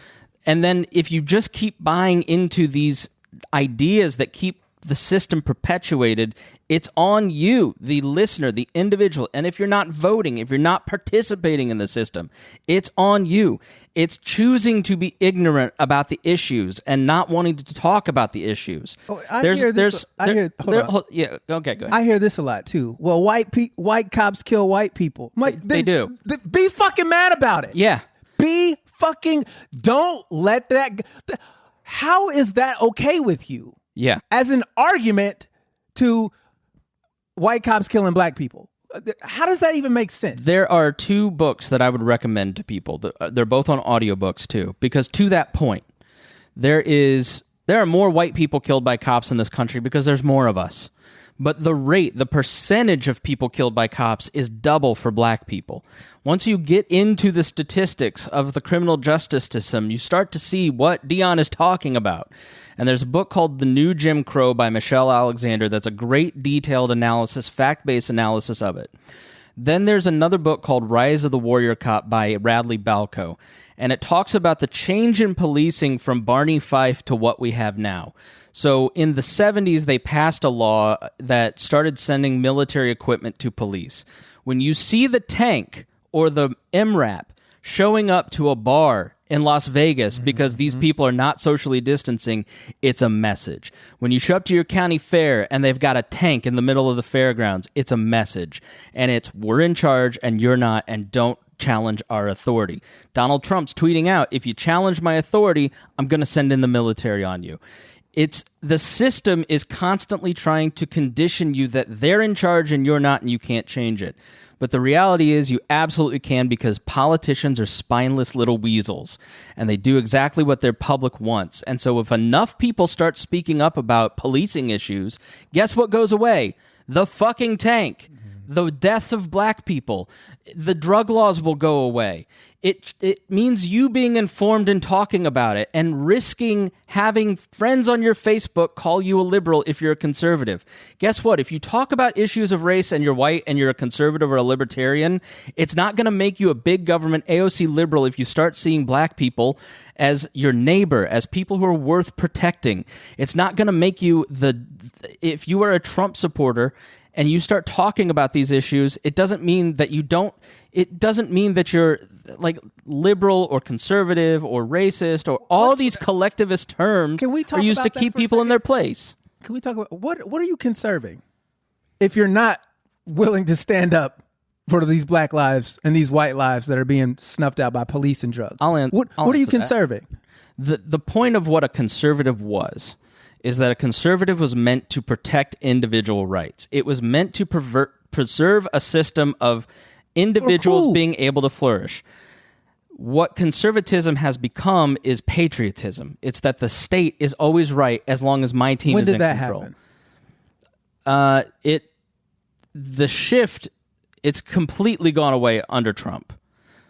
And then if you just keep buying into these ideas that keep the system perpetuated, it's on you, the listener, the individual. And if you're not voting, if you're not participating in the system, it's on you. It's choosing to be ignorant about the issues and not wanting to talk about the issues. Oh, hold on. Yeah, okay, go ahead. I hear this a lot too. Well, white cops kill white people. I'm like, They do. Be fucking mad about it. Yeah. Don't let that. How is that okay with you? Yeah. As an argument to white cops killing black people. How does that even make sense? There are 2 books that I would recommend to people. They're both on audiobooks too, because to that point, there are more white people killed by cops in this country because there's more of us. But the percentage of people killed by cops is double for black people. Once you get into the statistics of the criminal justice system, you start to see what Deon is talking about. And there's a book called The New Jim Crow by Michelle Alexander that's a great detailed analysis, fact-based analysis of it. Then there's another book called Rise of the Warrior Cop by Radley Balco, and it talks about the change in policing from Barney Fife to what we have now. So in the 70s, they passed a law that started sending military equipment to police. When you see the tank or the MRAP showing up to a bar in Las Vegas because these people are not socially distancing, it's a message. When you show up to your county fair and they've got a tank in the middle of the fairgrounds, it's a message. And it's, we're in charge and you're not, and don't challenge our authority. Donald Trump's tweeting out, if you challenge my authority, I'm going to send in the military on you. It's the system is constantly trying to condition you that they're in charge and you're not and you can't change it. But the reality is you absolutely can, because politicians are spineless little weasels and they do exactly what their public wants. And so if enough people start speaking up about policing issues, guess what goes away? The fucking tank. The deaths of black people, the drug laws will go away. It means you being informed and talking about it and risking having friends on your Facebook call you a liberal if you're a conservative. Guess what? If you talk about issues of race and you're white and you're a conservative or a libertarian, it's not going to make you a big government AOC liberal if you start seeing black people as your neighbor, as people who are worth protecting. It's not going to make you if you are a Trump supporter and you start talking about these issues, it doesn't mean that you're like liberal or conservative or racist or all these collectivist terms are used to keep people in their place. Can we talk about what are you conserving if you're not willing to stand up for these black lives and these white lives that are being snuffed out by police and drugs? What are you conserving? The point of what a conservative is that a conservative was meant to protect individual rights. It was meant to preserve a system of individuals being able to flourish. What conservatism has become is patriotism. It's that the state is always right as long as my team is in control. When did that happen? The shift, it's completely gone away under Trump,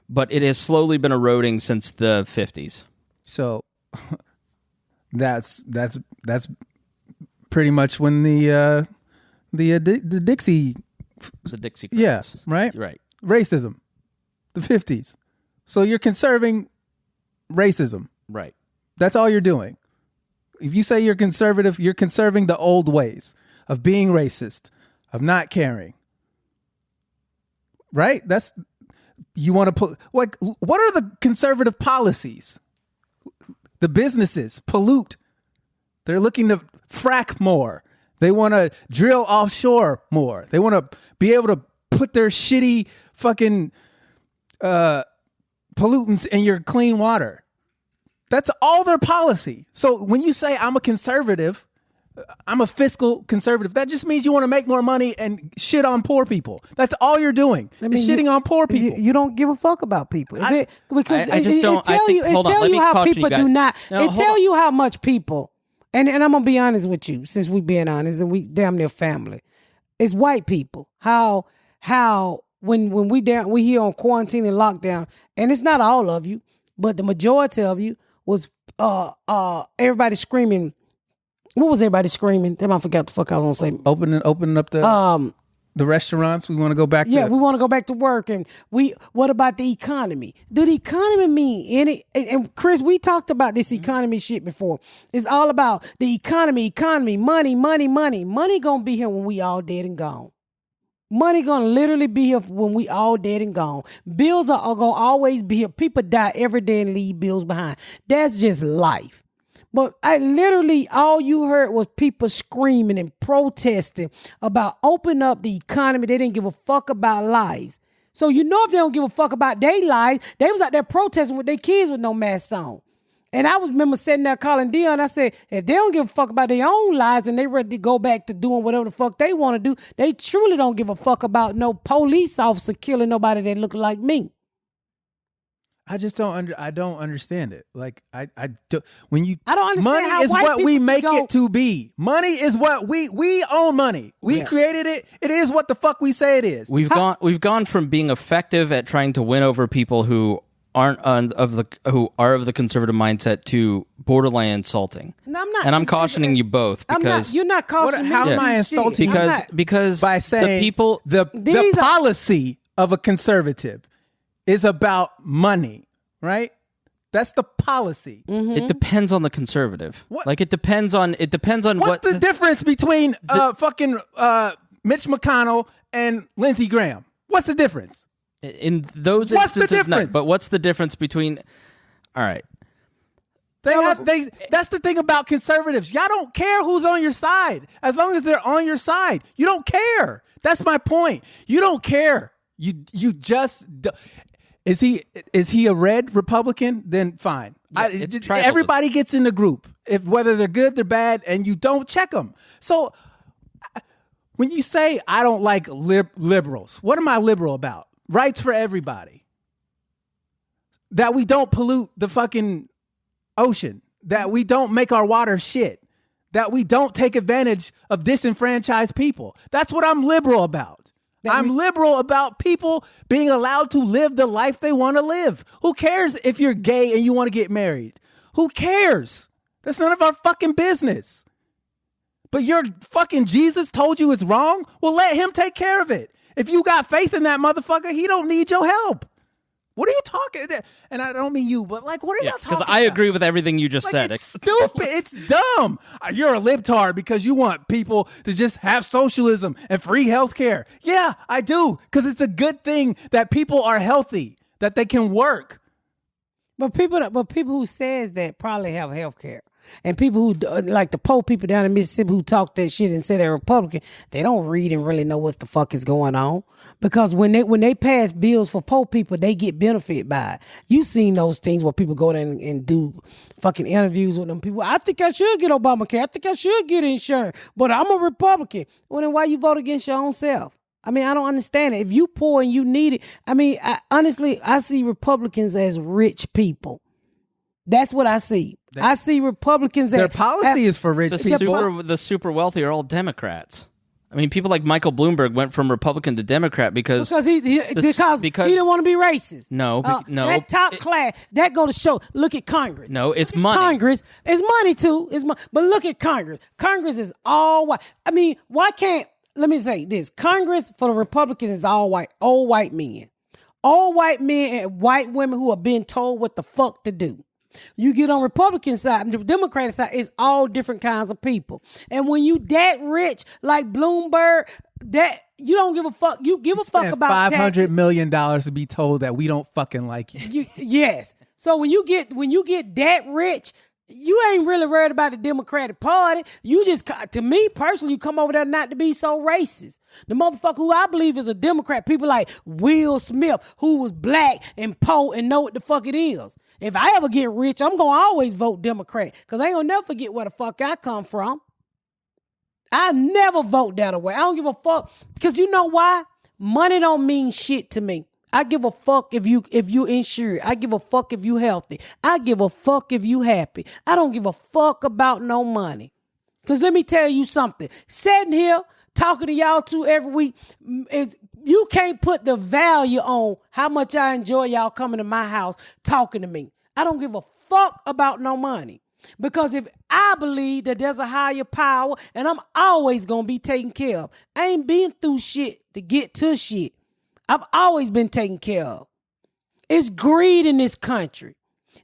but it has slowly been eroding since the 50s. So that's pretty much when the Dixie, the Dixie Chicks. Yeah, right? Right. Racism, the 50s. So you're conserving racism. Right. That's all you're doing. If you say you're conservative, you're conserving the old ways of being racist, of not caring. Right? You want to put, what are the conservative policies? The businesses pollute. They're looking to frack more. They want to drill offshore more. They want to be able to put their shitty fucking pollutants in your clean water. That's all their policy. So when you say I'm a conservative, I'm a fiscal conservative, that just means you want to make more money and shit on poor people. That's all you're doing. Is shitting on poor people. You don't give a fuck about people. Because I just don't. It tell you how people do not. It tell you how much people, and I'm gonna be honest with you, since we being honest and we damn near family. It's white people. How when we here on quarantine and lockdown, and it's not all of you, but the majority of you was everybody screaming. What was everybody screaming? Damn, I forgot the fuck I was gonna say. Opening up the The restaurants, we want to go back Yeah, to. we want to go back to work. And what about the economy? Do the economy mean any? And Chris, we talked about this economy shit before. It's all about the economy, money. Money gonna be here when we all dead and gone. Money gonna literally be here when we all dead and gone. Bills are gonna always be here. People die every day and leave bills behind. That's just life. But all you heard was people screaming and protesting about open up the economy. They didn't give a fuck about lives. So if they don't give a fuck about their lives, they was out there protesting with their kids with no masks on. And I remember sitting there calling Deon. I said, if they don't give a fuck about their own lives and they ready to go back to doing whatever the fuck they want to do, they truly don't give a fuck about no police officer killing nobody that look like me. I just don't I don't understand it. Like I do, when you I don't understand money how is white what we people make go- it to be. Money is what we own money. We created it. It is what the fuck we say it is. We've gone from being effective at trying to win over people who aren't of the conservative mindset to borderline insulting. No, I'm not. And I'm cautioning you both because You're not cautioning me. How am I Shit. insulting you? I'm not. because By saying the people the policy of a conservative is about money, right? That's the policy. it depends on the conservative. What? Like it depends on What's the difference between fucking Mitch McConnell and Lindsey Graham? What's the difference? in those What's the instances. No, difference? but what's the difference between? All right. That's the thing about conservatives. Y'all don't care who's on your side. As long as they're on your side, you don't care. That's my point. You don't care. You just is he a red Republican? Then fine. Yeah, it's tribalism. Everybody gets in the group, if whether they're good, they're bad, and you don't check them. So when you say I don't like liberals, what am I liberal about? Rights for everybody. That we don't pollute the fucking ocean, that we don't make our water shit, that we don't take advantage of disenfranchised people. That's what I'm liberal about. I'm liberal about people being allowed to live the life they want to live. Who cares if you're gay and you want to get married? Who cares? That's none of our fucking business. But your fucking Jesus told you it's wrong? Well, let him take care of it. If you got faith in that motherfucker, he don't need your help. What are you talking? And I don't mean you, but like, what are y'all talking about? Because I agree with everything you just said. It's stupid. It's dumb. You're a libtard because you want people to just have socialism and free healthcare. Yeah, I do. Because it's a good thing that people are healthy, that they can work. But people who says that probably have health care. And people who, like the poor people down in Mississippi who talk that shit and say they're Republican, they don't read and really know what the fuck is going on. Because when they pass bills for poor people, they get benefit by it. You seen those things where people go down and do fucking interviews with them people. I think I should get Obamacare. I think I should get insurance. But I'm a Republican. Well, then why you vote against your own self? I mean, I don't understand it. If you poor and you need it, I mean, honestly, I see Republicans as rich people. That's what I see. I see Republicans. Their policy is for rich people. The super wealthy are all Democrats. I mean, people like Michael Bloomberg went from Republican to Democrat because he didn't want to be racist. No. That top class, that go to show. Look at Congress. No, it's money. Congress is money too. But look at Congress. Congress is all white. I mean, why can't? Let me say this: Congress for the Republicans is all white, old white men, all white men and white women who are being told what the fuck to do. You get on Republican side, the Democratic side, it's all different kinds of people. And when you that rich, like Bloomberg, that you don't give a fuck. You give a fuck about $500 million to be told that we don't fucking like you. Yes. So when you get that rich, you ain't really worried about the Democratic Party. You just, to me personally, you come over there not to be so racist. The motherfucker who I believe is a Democrat, people like Will Smith, who was black and poor and know what the fuck it is. If I ever get rich, I'm going to always vote Democrat because I ain't going to never forget where the fuck I come from. I never vote that way. I don't give a fuck because you know why? Money don't mean shit to me. I give a fuck if you insured. I give a fuck if you healthy. I give a fuck if you happy. I don't give a fuck about no money. Because let me tell you something. Sitting here talking to y'all two every week, you can't put the value on how much I enjoy y'all coming to my house talking to me. I don't give a fuck about no money. Because if I believe that there's a higher power and I'm always going to be taken care of, I ain't been through shit to get to shit. I've always been taken care of. It's greed in this country.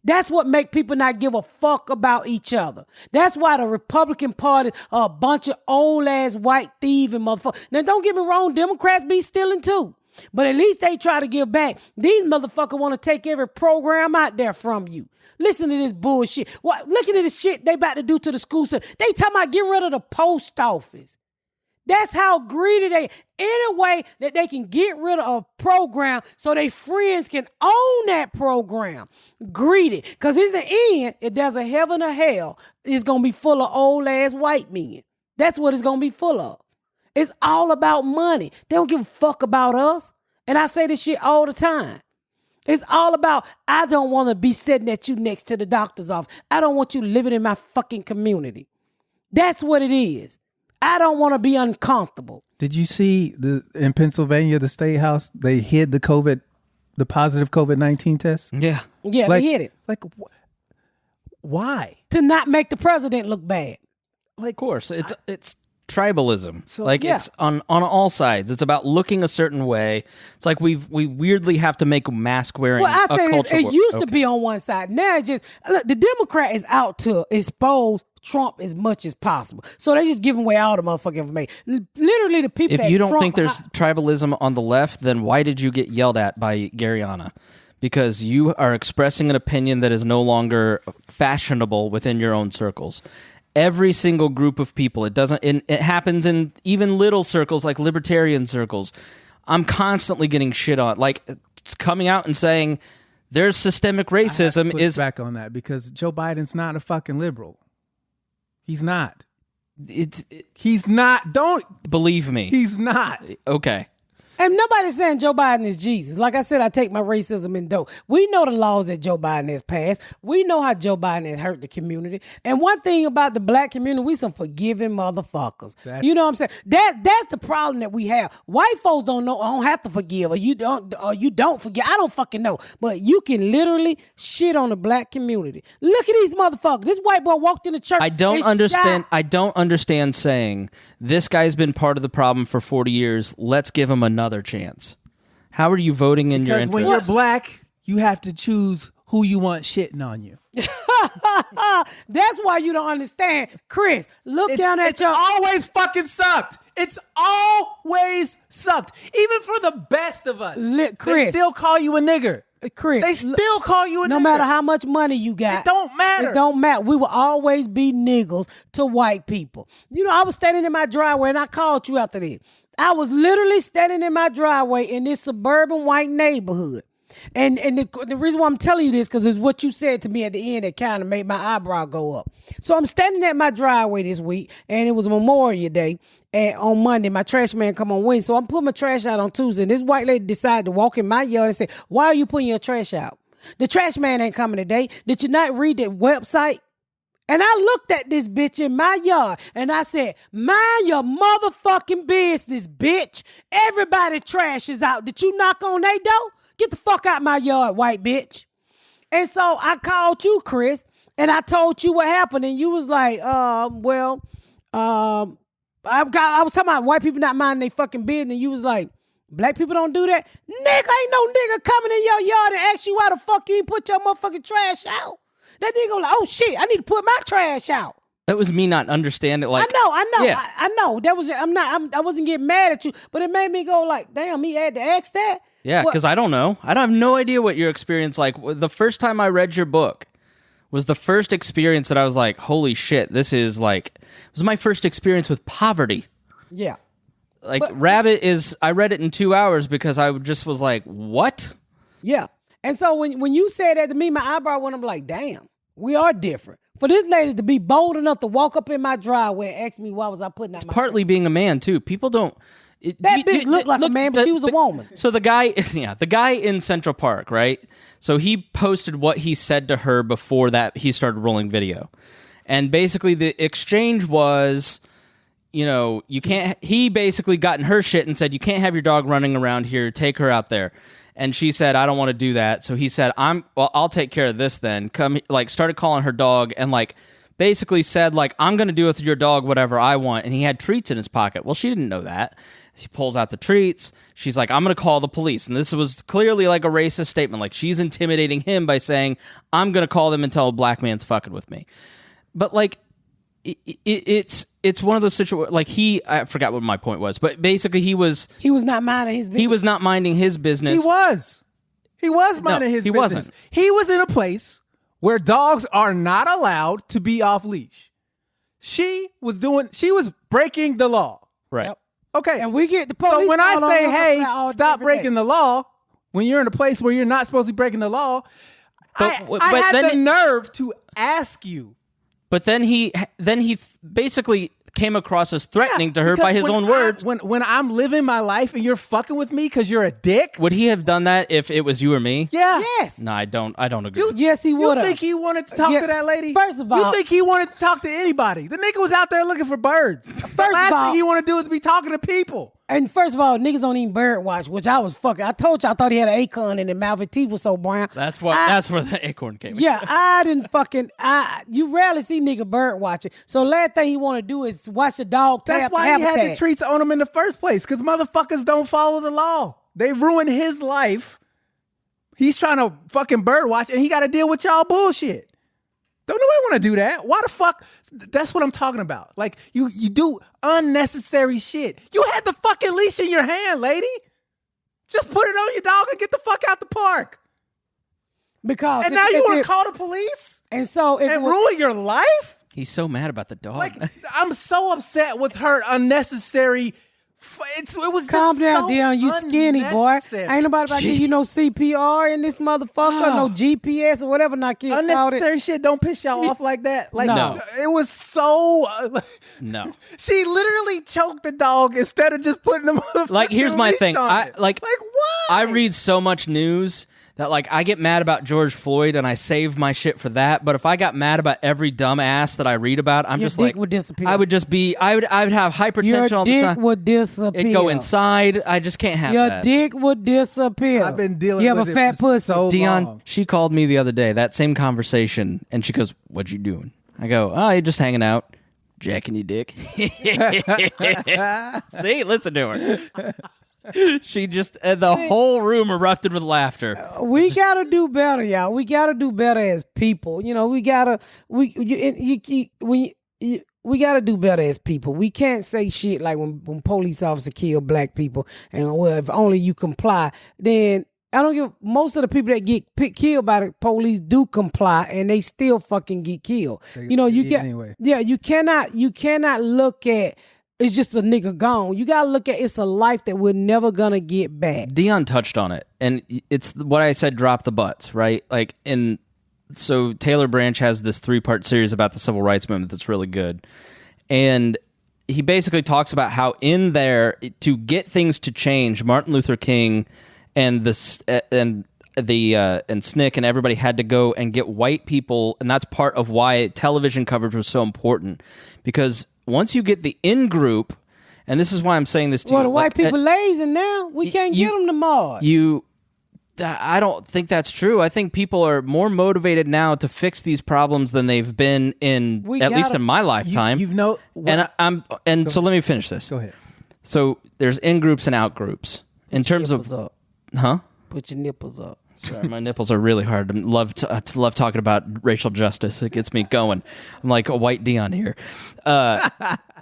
That's what make people not give a fuck about each other. That's why the Republican Party are a bunch of old-ass white thieving motherfuckers. Now, don't get me wrong, Democrats be stealing too. But at least they try to give back. These motherfuckers want to take every program out there from you. Listen to this bullshit. Look at this shit they about to do to the school system. They talking about getting rid of the post office. That's how greedy they. Any way that they can get rid of a program so their friends can own that program. Greedy. Because in the end, if there's a heaven or hell, it's going to be full of old-ass white men. That's what it's going to be full of. It's all about money. They don't give a fuck about us. And I say this shit all the time. It's all about, I don't want to be sitting at you next to the doctor's office. I don't want you living in my fucking community. That's what it is. I don't want to be uncomfortable. Did you see in Pennsylvania, the state house, they hid the positive COVID-19 test? Yeah. Yeah, they hid it. Like, why? To not make the president look bad. Of course, it's tribalism. So, It's on all sides. It's about looking a certain way. It's like we weirdly have to make mask wearing. Well, I say this, it used to Okay. be on one side. Now it's just look. The Democrat is out to expose Trump as much as possible. So they just giving away all the motherfucking information. Literally, the people. If you don't Trump, think there's tribalism on the left, then why did you get yelled at by Garyana? Because you are expressing an opinion that is no longer fashionable within your own circles. Every single group of people, it happens in even little circles like libertarian circles. I'm constantly getting shit on. Like, it's coming out and saying there's systemic racism is back on that because Joe Biden's not a fucking liberal. He's not. He's not. Don't believe me. He's not. Okay. And nobody's saying Joe Biden is Jesus. Like I said, I take my racism in dope. We know the laws that Joe Biden has passed. We know how Joe Biden has hurt the community. And one thing about the black community, we some forgiving motherfuckers. You know what I'm saying? That's the problem that we have. White folks don't have to forgive, or you don't forgive. I don't fucking know. But you can literally shit on the black community. Look at these motherfuckers. This white boy walked in the church. I don't understand saying this guy's been part of the problem for 40 years. Let's give him another chance. How are you voting in your interest? Because when you're black, you have to choose who you want shitting on you. That's why you don't understand. Chris, look down at your... It's always fucking sucked. It's always sucked. Even for the best of us. Chris, they still call you a nigger. Chris, they still call you a nigger. No matter how much money you got. It don't matter. It don't matter. We will always be niggers to white people. You know, I was standing in my driveway and I called you after this. I was literally standing in my driveway in this suburban white neighborhood. And the reason why I'm telling you this, because it's what you said to me at the end that kind of made my eyebrow go up. So I'm standing at my driveway this week, and it was Memorial Day. And on Monday, my trash man come on Wednesday. So I'm putting my trash out on Tuesday. And this white lady decided to walk in my yard and say, "Why are you putting your trash out? The trash man ain't coming today. Did you not read the website?" And I looked at this bitch in my yard and I said, "Mind your motherfucking business, bitch. Everybody trash is out. Did you knock on their door? Get the fuck out my yard, white bitch." And so I called you, Chris, and I told you what happened. And you was like, I was talking about white people not minding their fucking business. And you was like, "Black people don't do that." Nigga, ain't no nigga coming in your yard and ask you why the fuck you ain't put your motherfucking trash out. That nigga like, "Oh shit, I need to put my trash out." That was me not understanding. Like, I know. Yeah. I know. That was. I wasn't getting mad at you, but it made me go like, "Damn, he had to ask that." Yeah, because I don't know. I have no idea what your experience like. The first time I read your book was the first experience that I was like, "Holy shit, this is like." It was my first experience with poverty. Yeah. Like Rabbit is. I read it in 2 hours because I just was like, "What?" Yeah. And so when you said that to me, my eyebrow went up like, "Damn, we are different." For this lady to be bold enough to walk up in my driveway and ask me why was I putting out my Partly being a man too. People don't. That bitch looked like a man, but she was a woman. So the guy in Central Park, right? So he posted what he said to her before that he started rolling video. And basically the exchange was, you know, you can't. He basically got in her shit and said, you can't have your dog running around here. Take her out there. And she said, I don't want to do that. So he said, I'll take care of this then. Come, like, started calling her dog and like basically said, like, I'm going to do with your dog whatever I want. And he had treats in his pocket. Well, she didn't know that. He pulls out the treats. She's like, I'm going to call the police. And this was clearly like a racist statement. Like, she's intimidating him by saying, I'm going to call them and tell a black man's fucking with me. But like, it's one of those situations. Like, I forgot what my point was, but basically he was not minding his business. He was not minding his business. He was minding his business. He wasn't. He was in a place where dogs are not allowed to be off leash. She was breaking the law. Right. Yep. Okay. And we get the police. So when I call say, on hey, us stop every breaking day. the law, when you're in a place where you're not supposed to be breaking the law, I had the nerve to ask you. But then he basically came across as threatening to her by his own words. When I'm living my life and you're fucking with me because you're a dick. Would he have done that if it was you or me? Yeah. Yes. No, I don't agree. Yes, he would You have. think he wanted to talk to that lady? First of all, you think he wanted to talk to anybody? The nigga was out there looking for birds. The last thing he want to do is be talking to people. And first of all, niggas don't even bird watch, which I was fucking. I told you I thought he had an acorn in his mouth. His teeth was so brown. That's where the acorn came. Yeah, I didn't fucking. You rarely see nigga bird watching. So last thing he want to do is watch the dog tap That's why habitat. he had the treats on him in the first place, because motherfuckers don't follow the law. They ruin his life. He's trying to fucking bird watch, and he got to deal with y'all bullshit. Don't nobody want to do that. Why the fuck? That's what I'm talking about. Like, you do unnecessary shit. You had the fucking leash in your hand, lady. Just put it on your dog and get the fuck out the park. Because and now you want to call the police and so and ruin your life? He's so mad about the dog. Like, I'm so upset with her unnecessary. It was calm just down, so Deon. You skinny, boy. Ain't nobody about to give you no CPR in this motherfucker, no GPS or whatever. Not kidding. Unnecessary shit don't piss y'all off like that. Like, No. It was so. No. She literally choked the dog instead of just putting them. Like, here's my thing. Why? I read so much news that, like, I get mad about George Floyd and I save my shit for that. But if I got mad about every dumbass that I read about, I'm Your just dick like, would disappear. I would just be, I would have hypertension all the Your time. dick would disappear. It'd go inside. I just can't have Your that. dick would disappear. I've been dealing You have with a it fat for pussy. so Deon, long. she called me the other day, that same conversation, and she goes, "What you doing?" I go, "Oh, you're just hanging out, jacking your dick." See, listen to her. She just, the whole room erupted with laughter. We gotta do better, y'all. We gotta do better as people. You know, we gotta do better as people. We can't say shit like when police officers kill black people and, well, if only you comply, then I don't give. Most of the people that get killed by the police do comply, and they still fucking get killed. You know, you get anyway. Yeah, you cannot look at it's just a nigga gone. You gotta look at it's a life that we're never gonna get back. Deon touched on it, and it's what I said, drop the butts, right? Like, so Taylor Branch has this 3-part series about the civil rights movement that's really good. And he basically talks about how in there, to get things to change, Martin Luther King and SNCC and everybody had to go and get white people, and that's part of why television coverage was so important. Because once you get the in-group, and this is why I'm saying this to Well, you. the white people lazy now. We can't get them to Mars. I don't think that's true. I think people are more motivated now to fix these problems than they've been at least in my lifetime. So let me finish this. Go ahead. So there's in groups and out groups. In terms of, Put your nipples up. Sorry, my nipples are really hard. I love talking about racial justice. It gets me going. I'm like a white Deon here.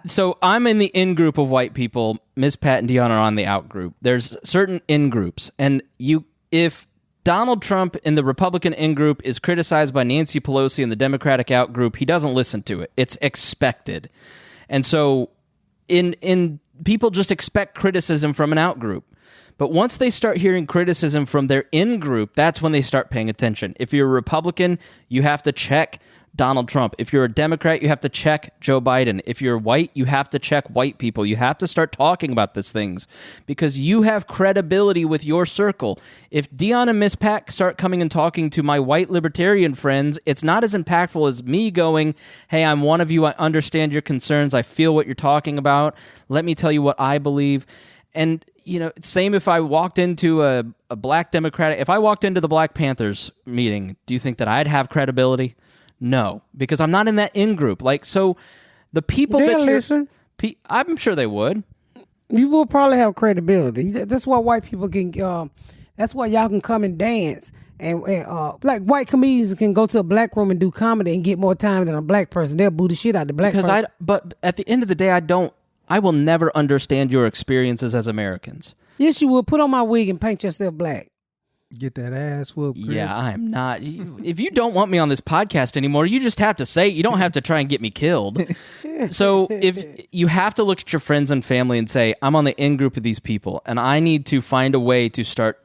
So I'm in the in group of white people. Ms. Pat and Deon are on the out group. There's certain in groups, and if Donald Trump in the Republican in group is criticized by Nancy Pelosi in the Democratic out group, he doesn't listen to it. It's expected, and so in people just expect criticism from an out group. But once they start hearing criticism from their in group, that's when they start paying attention. If you're a Republican, you have to check Donald Trump. If you're a Democrat, you have to check Joe Biden. If you're white, you have to check white people. You have to start talking about these things because you have credibility with your circle. If Deon and Miss Pat start coming and talking to my white libertarian friends, it's not as impactful as me going, hey, I'm one of you. I understand your concerns. I feel what you're talking about. Let me tell you what I believe. And, you know, same if I walked into a black Democratic, if I walked into the Black Panthers meeting, do you think that I'd have credibility? No, because I'm not in that in-group. Like, so the people They'll that you're... listen. I'm sure they would. You will probably have credibility. That's why white people can. That's why y'all can come and dance, and like white comedians can go to a black room and do comedy and get more time than a black person. They'll boo the shit out of the black person. But at the end of the day, I will never understand your experiences as Americans. Yes, you will. Put on my wig and paint yourself black. Get that ass whooped, Chris. Yeah, I am not. If you don't want me on this podcast anymore, you just have to say it. You don't have to try and get me killed. So if you have to look at your friends and family and say, I'm on the in-group of these people, and I need to find a way to start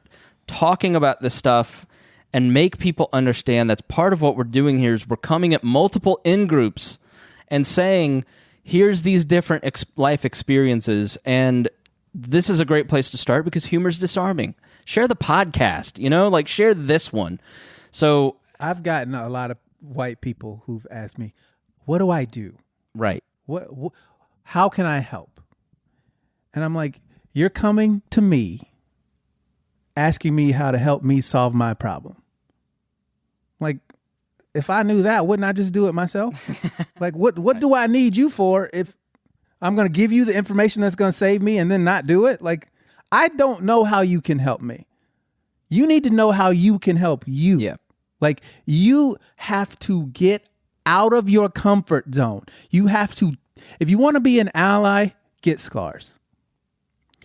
talking about this stuff and make people understand that's part of what we're doing here is we're coming at multiple in-groups and saying, here's these different life experiences, and this is a great place to start because humor is disarming. Share the podcast, you know, like share this one. So I've gotten a lot of white people who've asked me, what do I do? Right. How can I help? And I'm like, you're coming to me asking me how to help me solve my problem. Like, if I knew that, wouldn't I just do it myself? Like, what do I need you for if I'm going to give you the information that's going to save me and then not do it? Like, I don't know how you can help me. You need to know how you can help you. Yeah. Like, you have to get out of your comfort zone. You have to, if you want to be an ally, get scars.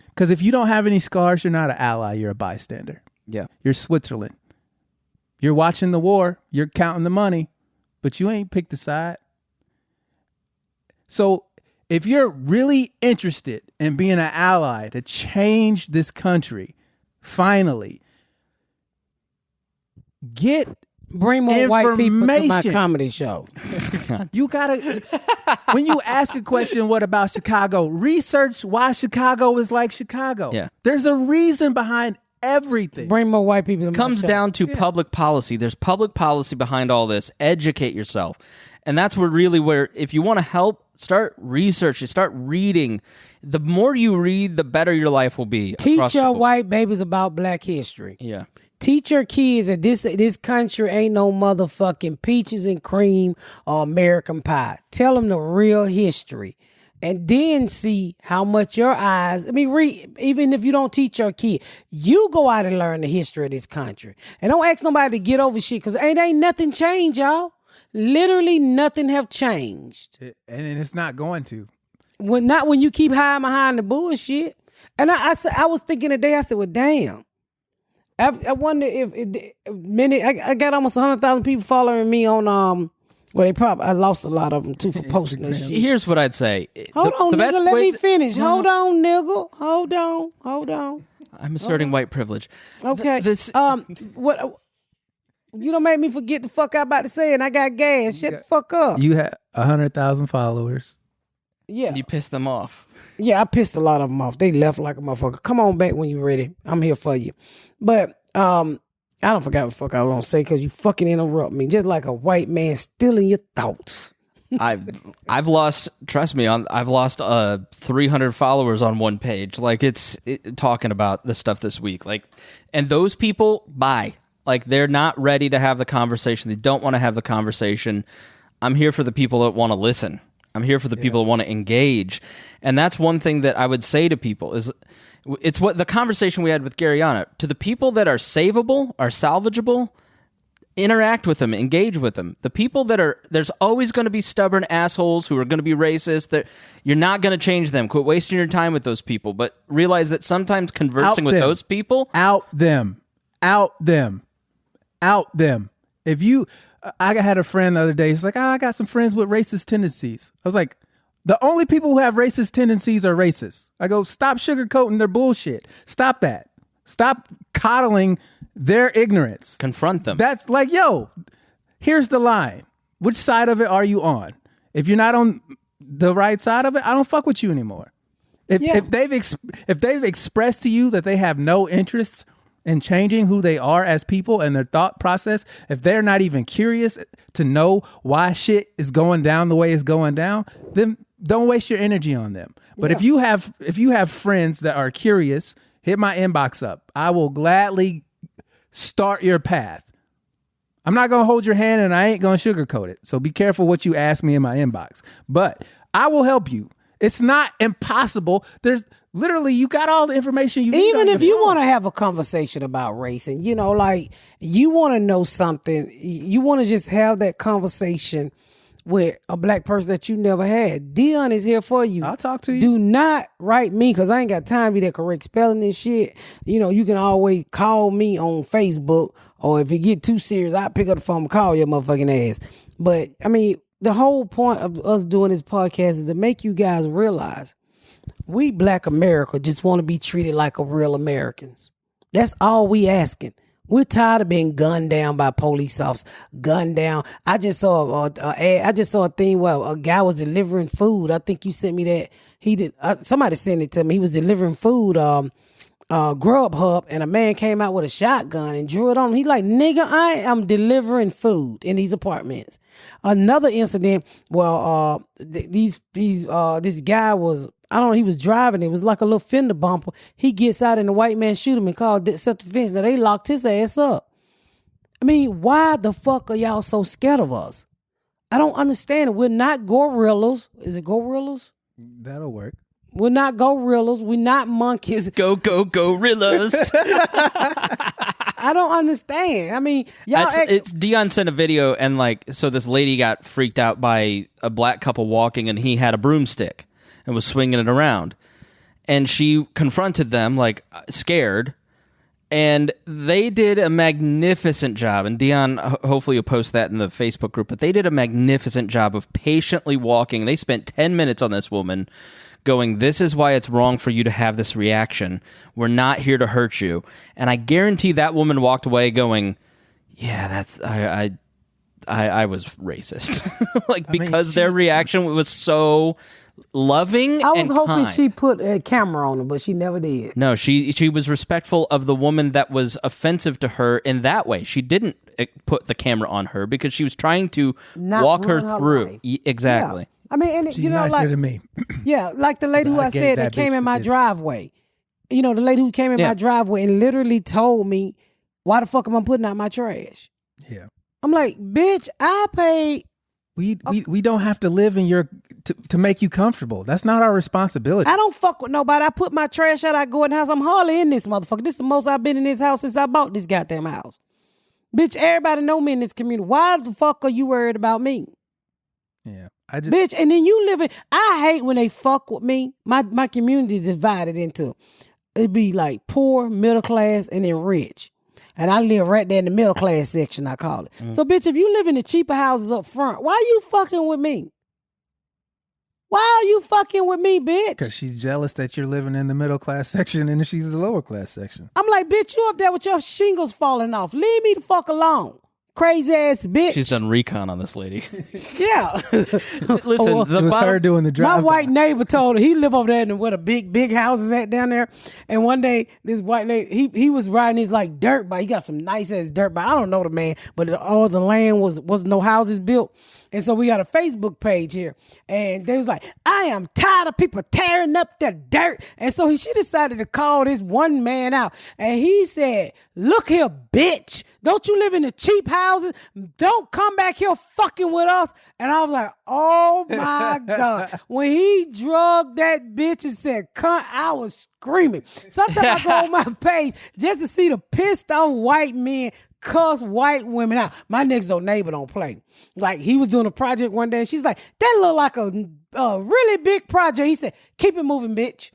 Because if you don't have any scars, you're not an ally, you're a bystander. Yeah. You're Switzerland. You're watching the war, you're counting the money, but you ain't picked a side. So if you're really interested in being an ally to change this country, finally, get Bring more white people to my comedy show. You gotta, when you ask a question, what about Chicago? Research why Chicago is like Chicago. Yeah. There's a reason behind everything. Bring more white people to my Comes show. down to public policy. There's public policy behind all this. Educate yourself. And that's where if you want to help, start researching, start reading. The more you read, the better your life will be. Teach your white babies about black history. Yeah. Teach your kids that this country ain't no motherfucking peaches and cream or American pie. Tell them the real history. And then see how much your eyes, read, even if you don't teach your kid, you go out and learn the history of this country. And don't ask nobody to get over shit because ain't nothing changed, y'all. Literally nothing have changed. And it's not going to. Not when you keep hiding behind the bullshit. And I was thinking today, I said, well, damn. I wonder if I got almost 100,000 people following me on I lost a lot of them too for posting this shit. Here's what I'd say. Hold on, nigga, let me finish. Hold on, nigga. Hold on. I'm asserting white privilege. Okay. What you don't make me forget the fuck I about to say and I got gas. Shut the fuck up. You had 100,000 followers. Yeah. You pissed them off. Yeah, I pissed a lot of them off. They left like a motherfucker. Come on back when you're ready. I'm here for you. But I don't forget what the fuck I was gonna say because you fucking interrupt me. Just like a white man stealing your thoughts. I've lost. Trust me, I've lost 300 followers on one page. Like talking about the stuff this week. Like, and those people, bye. Like they're not ready to have the conversation. They don't want to have the conversation. I'm here for the people that want to listen. I'm here for the people that want to engage. And that's one thing that I would say to people is it's what the conversation we had with Garyana. To the people that are savable, are salvageable, interact with them, engage with them. The people that are, there's always going to be stubborn assholes who are going to be racist. That you're not going to change them. Quit wasting your time with those people. But realize that sometimes conversing with those people. Out them. If you... I had a friend the other day. He's like, I got some friends with racist tendencies. I was like, the only people who have racist tendencies are racist. I go, stop sugarcoating their bullshit. Stop that. Stop coddling their ignorance. Confront them. That's like, yo, here's the line. Which side of it are you on? If you're not on the right side of it, I don't fuck with you anymore. If they've expressed to you that they have no interest in changing who they are as people and their thought process, if they're not even curious to know why shit is going down the way it's going down, then don't waste your energy on them. But if you have friends that are curious, hit my inbox up. I will gladly start your path. I'm not going to hold your hand and I ain't going to sugarcoat it. So be careful what you ask me in my inbox. But I will help you. It's not impossible. There's literally, you got all the information you need. Even if you want to have a conversation about race and, like you want to know something, you want to just have that conversation with a black person that you never had. Deon is here for you. I'll talk to you. Do not write me because I ain't got time to be that correct spelling and shit. You can always call me on Facebook, or if it get too serious, I pick up the phone and call your motherfucking ass. But I mean, the whole point of us doing this podcast is to make you guys realize we Black America just want to be treated like a real Americans. That's all we asking. We're tired of being gunned down by police officers. Gunned down. I just saw a thing where a guy was delivering food. I think you sent me that. He did. Somebody sent it to me. He was delivering food. Grubhub, and a man came out with a shotgun and drew it on him. He like, nigga, I am delivering food in these apartments. Another incident, this guy was, I don't know, he was driving. It was like a little fender bumper. He gets out and the white man shoot him and called self-defense. Now they locked his ass up. I mean, why the fuck are y'all so scared of us? I don't understand it. We're not gorillas. Is it gorillas? That'll work. We're not gorillas. We're not monkeys. Go, gorillas. I don't understand. I mean, y'all. It's Deon sent a video, and so this lady got freaked out by a black couple walking, and he had a broomstick and was swinging it around. And she confronted them, scared. And they did a magnificent job. And Deon, hopefully you'll post that in the Facebook group, but they did a magnificent job of patiently walking. They spent 10 minutes on this woman going, this is why it's wrong for you to have this reaction. We're not here to hurt you. And I guarantee that woman walked away going, yeah, that's, I was racist. Because their reaction was so loving. I was hoping kind. she put a camera on her, but she never did. No, she was respectful of the woman that was offensive to her in that way. She didn't put the camera on her because she was trying to walk her through. Exactly. Yeah. I mean, and she's nicer to me. Yeah, like the lady who I said that came in my driveway. The lady who came in my driveway and literally told me, why the fuck am I putting out my trash? Yeah. I'm like, bitch, I paid. We don't have to live in your to make you comfortable. That's not our responsibility. I don't fuck with nobody. I put my trash out. I go in the house. I'm hardly in this motherfucker. This is the most I've been in this house since I bought this goddamn house. Bitch, everybody know me in this community. Why the fuck are you worried about me? Yeah. Bitch, and then you live in. I hate when they fuck with me. My community divided into, it'd be like poor, middle class, and then rich. And I live right there in the middle class section, I call it. So, bitch, if you live in the cheaper houses up front, why you fucking with me? Why are you fucking with me, bitch? Because she's jealous that you're living in the middle class section and she's the lower class section. I'm like, bitch, you up there with your shingles falling off. Leave me the fuck alone. Crazy ass bitch. She's done recon on this lady. Yeah. Listen, it was her doing the drive. My white neighbor told her he live over there and where the big houses at down there. And one day this white lady, he was riding his dirt bike. He got some nice ass dirt bike. I don't know the man, but all the land wasn't no houses built. And so we got a Facebook page here. And they was like, I am tired of people tearing up the dirt. And so she decided to call this one man out. And he said, look here, bitch. Don't you live in the cheap houses? Don't come back here fucking with us. And I was like, oh my God. When he drugged that bitch and said, cunt, I was screaming. Sometimes I go on my page just to see the pissed off white men cuss white women out. My next door neighbor don't play. He was doing a project one day and she's like, that look like a really big project. He said, keep it moving, bitch.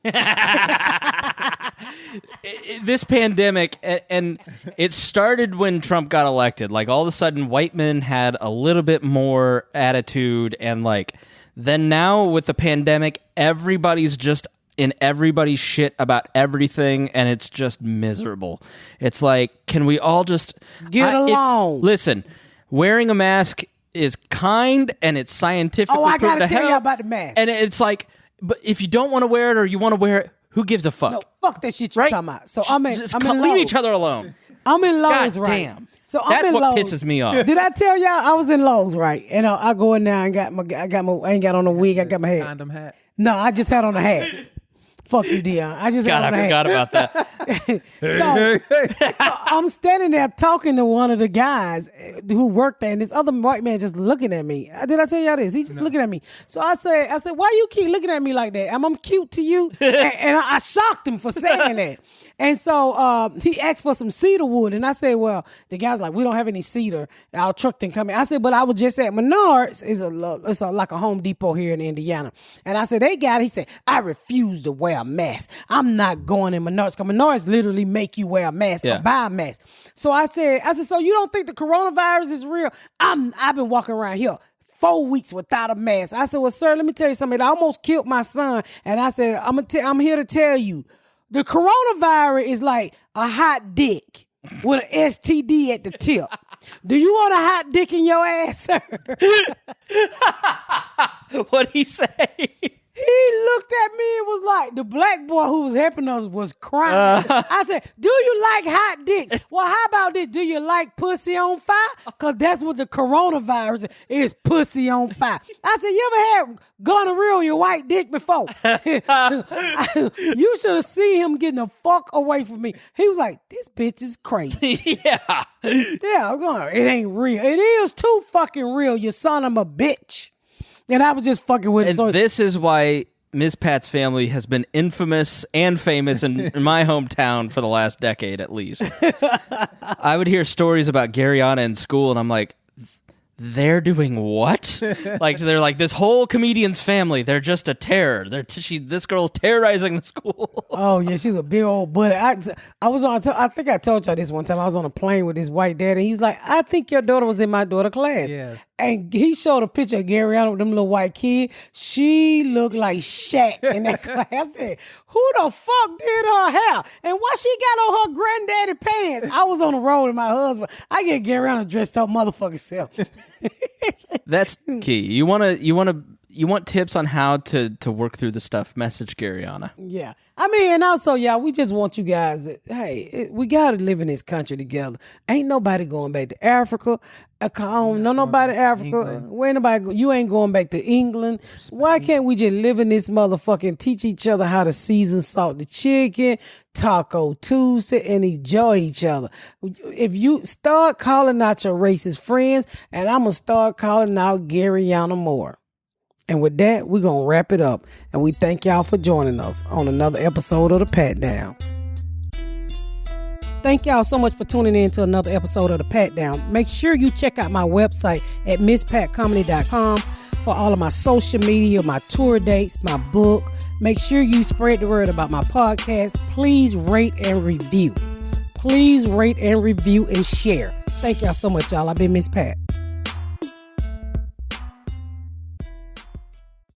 This pandemic, and it started when Trump got elected. All of a sudden, white men had a little bit more attitude, and then now with the pandemic, everybody's just in everybody's shit about everything, and it's just miserable. It's can we all just get along? Listen, wearing a mask is kind and it's scientifically Oh, I proven gotta to tell you help. about the mask. And it's like, but if you don't want to wear it or you want to wear it, who gives a fuck? No, fuck that shit you're Right? talking about. So I'm in Leave Lowe's. each other alone. I'm in Lowe's, God right? damn. So I'm That's in what Lowe's. pisses me off. Did I tell y'all I was in Lowe's, right? And I go in there and I ain't got on a wig. I got my hat. Condom hat. No, I just had on a hat. Fuck you, Deon. I just God, had on a I hat. forgot about that. So I'm standing there talking to one of the guys who worked there, and this other white man just looking at me. Did I tell y'all this? He just looking at me. So I said, why you keep looking at me like that? I'm cute to you? and I shocked him for saying that. And so he asked for some cedar wood, and I said, well, the guy's like, we don't have any cedar. Our truck didn't come in. I said, but I was just at Menards. It's like a Home Depot here in Indiana. And I said, they got it. He said, I refuse to wear a mask. I'm not going in Menards, because Menards literally make you wear a mask or buy a mask. So I said, so you don't think the coronavirus is real? I've been walking around here 4 weeks without a mask. I said, well, sir, let me tell you something. I almost killed my son. And I said, I'm here to tell you, the coronavirus is like a hot dick with an STD at the tip. Do you want a hot dick in your ass, sir? What'd he say? He looked at me and was like, the black boy who was helping us was crying. I said, do you like hot dicks? Well, how about this? Do you like pussy on fire? Because that's what the coronavirus is, pussy on fire. I said, you ever had gonorrhea on your white dick before? You should have seen him getting the fuck away from me. He was like, this bitch is crazy. Yeah. Yeah, I'm going, it ain't real. It is too fucking real, you son of a bitch. And I was just fucking with him. And So this is why Ms. Pat's family has been infamous and famous in my hometown for the last decade at least. I would hear stories about Garyana in school, and I'm like, they're doing what? Like, they're like, this whole comedian's family, they're just a terror. This girl's terrorizing the school. oh yeah, she's a big old buddy. I was on. I think I told y'all this one time. I was on a plane with this white dad, and he was like, "I think your daughter was in my daughter's class." Yeah. And he showed a picture of Garyana with them little white kids. She looked like Shaq in that class. I said, "Who the fuck did her hair? And why she got on her granddaddy pants?" I was on the road with my husband. I get Garyana dressed up motherfucking self. That's key. You want tips on how to work through the stuff. Message Garyana. Yeah. I mean, and also, y'all, we just want you guys, we got to live in this country together. Ain't nobody going back to Africa. Nobody Africa. Where nobody you ain't going back to England. Why can't we just live in this motherfucking, teach each other how to season salt the chicken, Taco Tuesday, and enjoy each other? If you start calling out your racist friends, and I'm going to start calling out Garyana more. And with that, we're going to wrap it up. And we thank y'all for joining us on another episode of The Pat Down. Thank y'all so much for tuning in to another episode of The Pat Down. Make sure you check out my website at misspatcomedy.com for all of my social media, my tour dates, my book. Make sure you spread the word about my podcast. Please rate and review. Please rate and review and share. Thank y'all so much, y'all. I've been Miss Pat.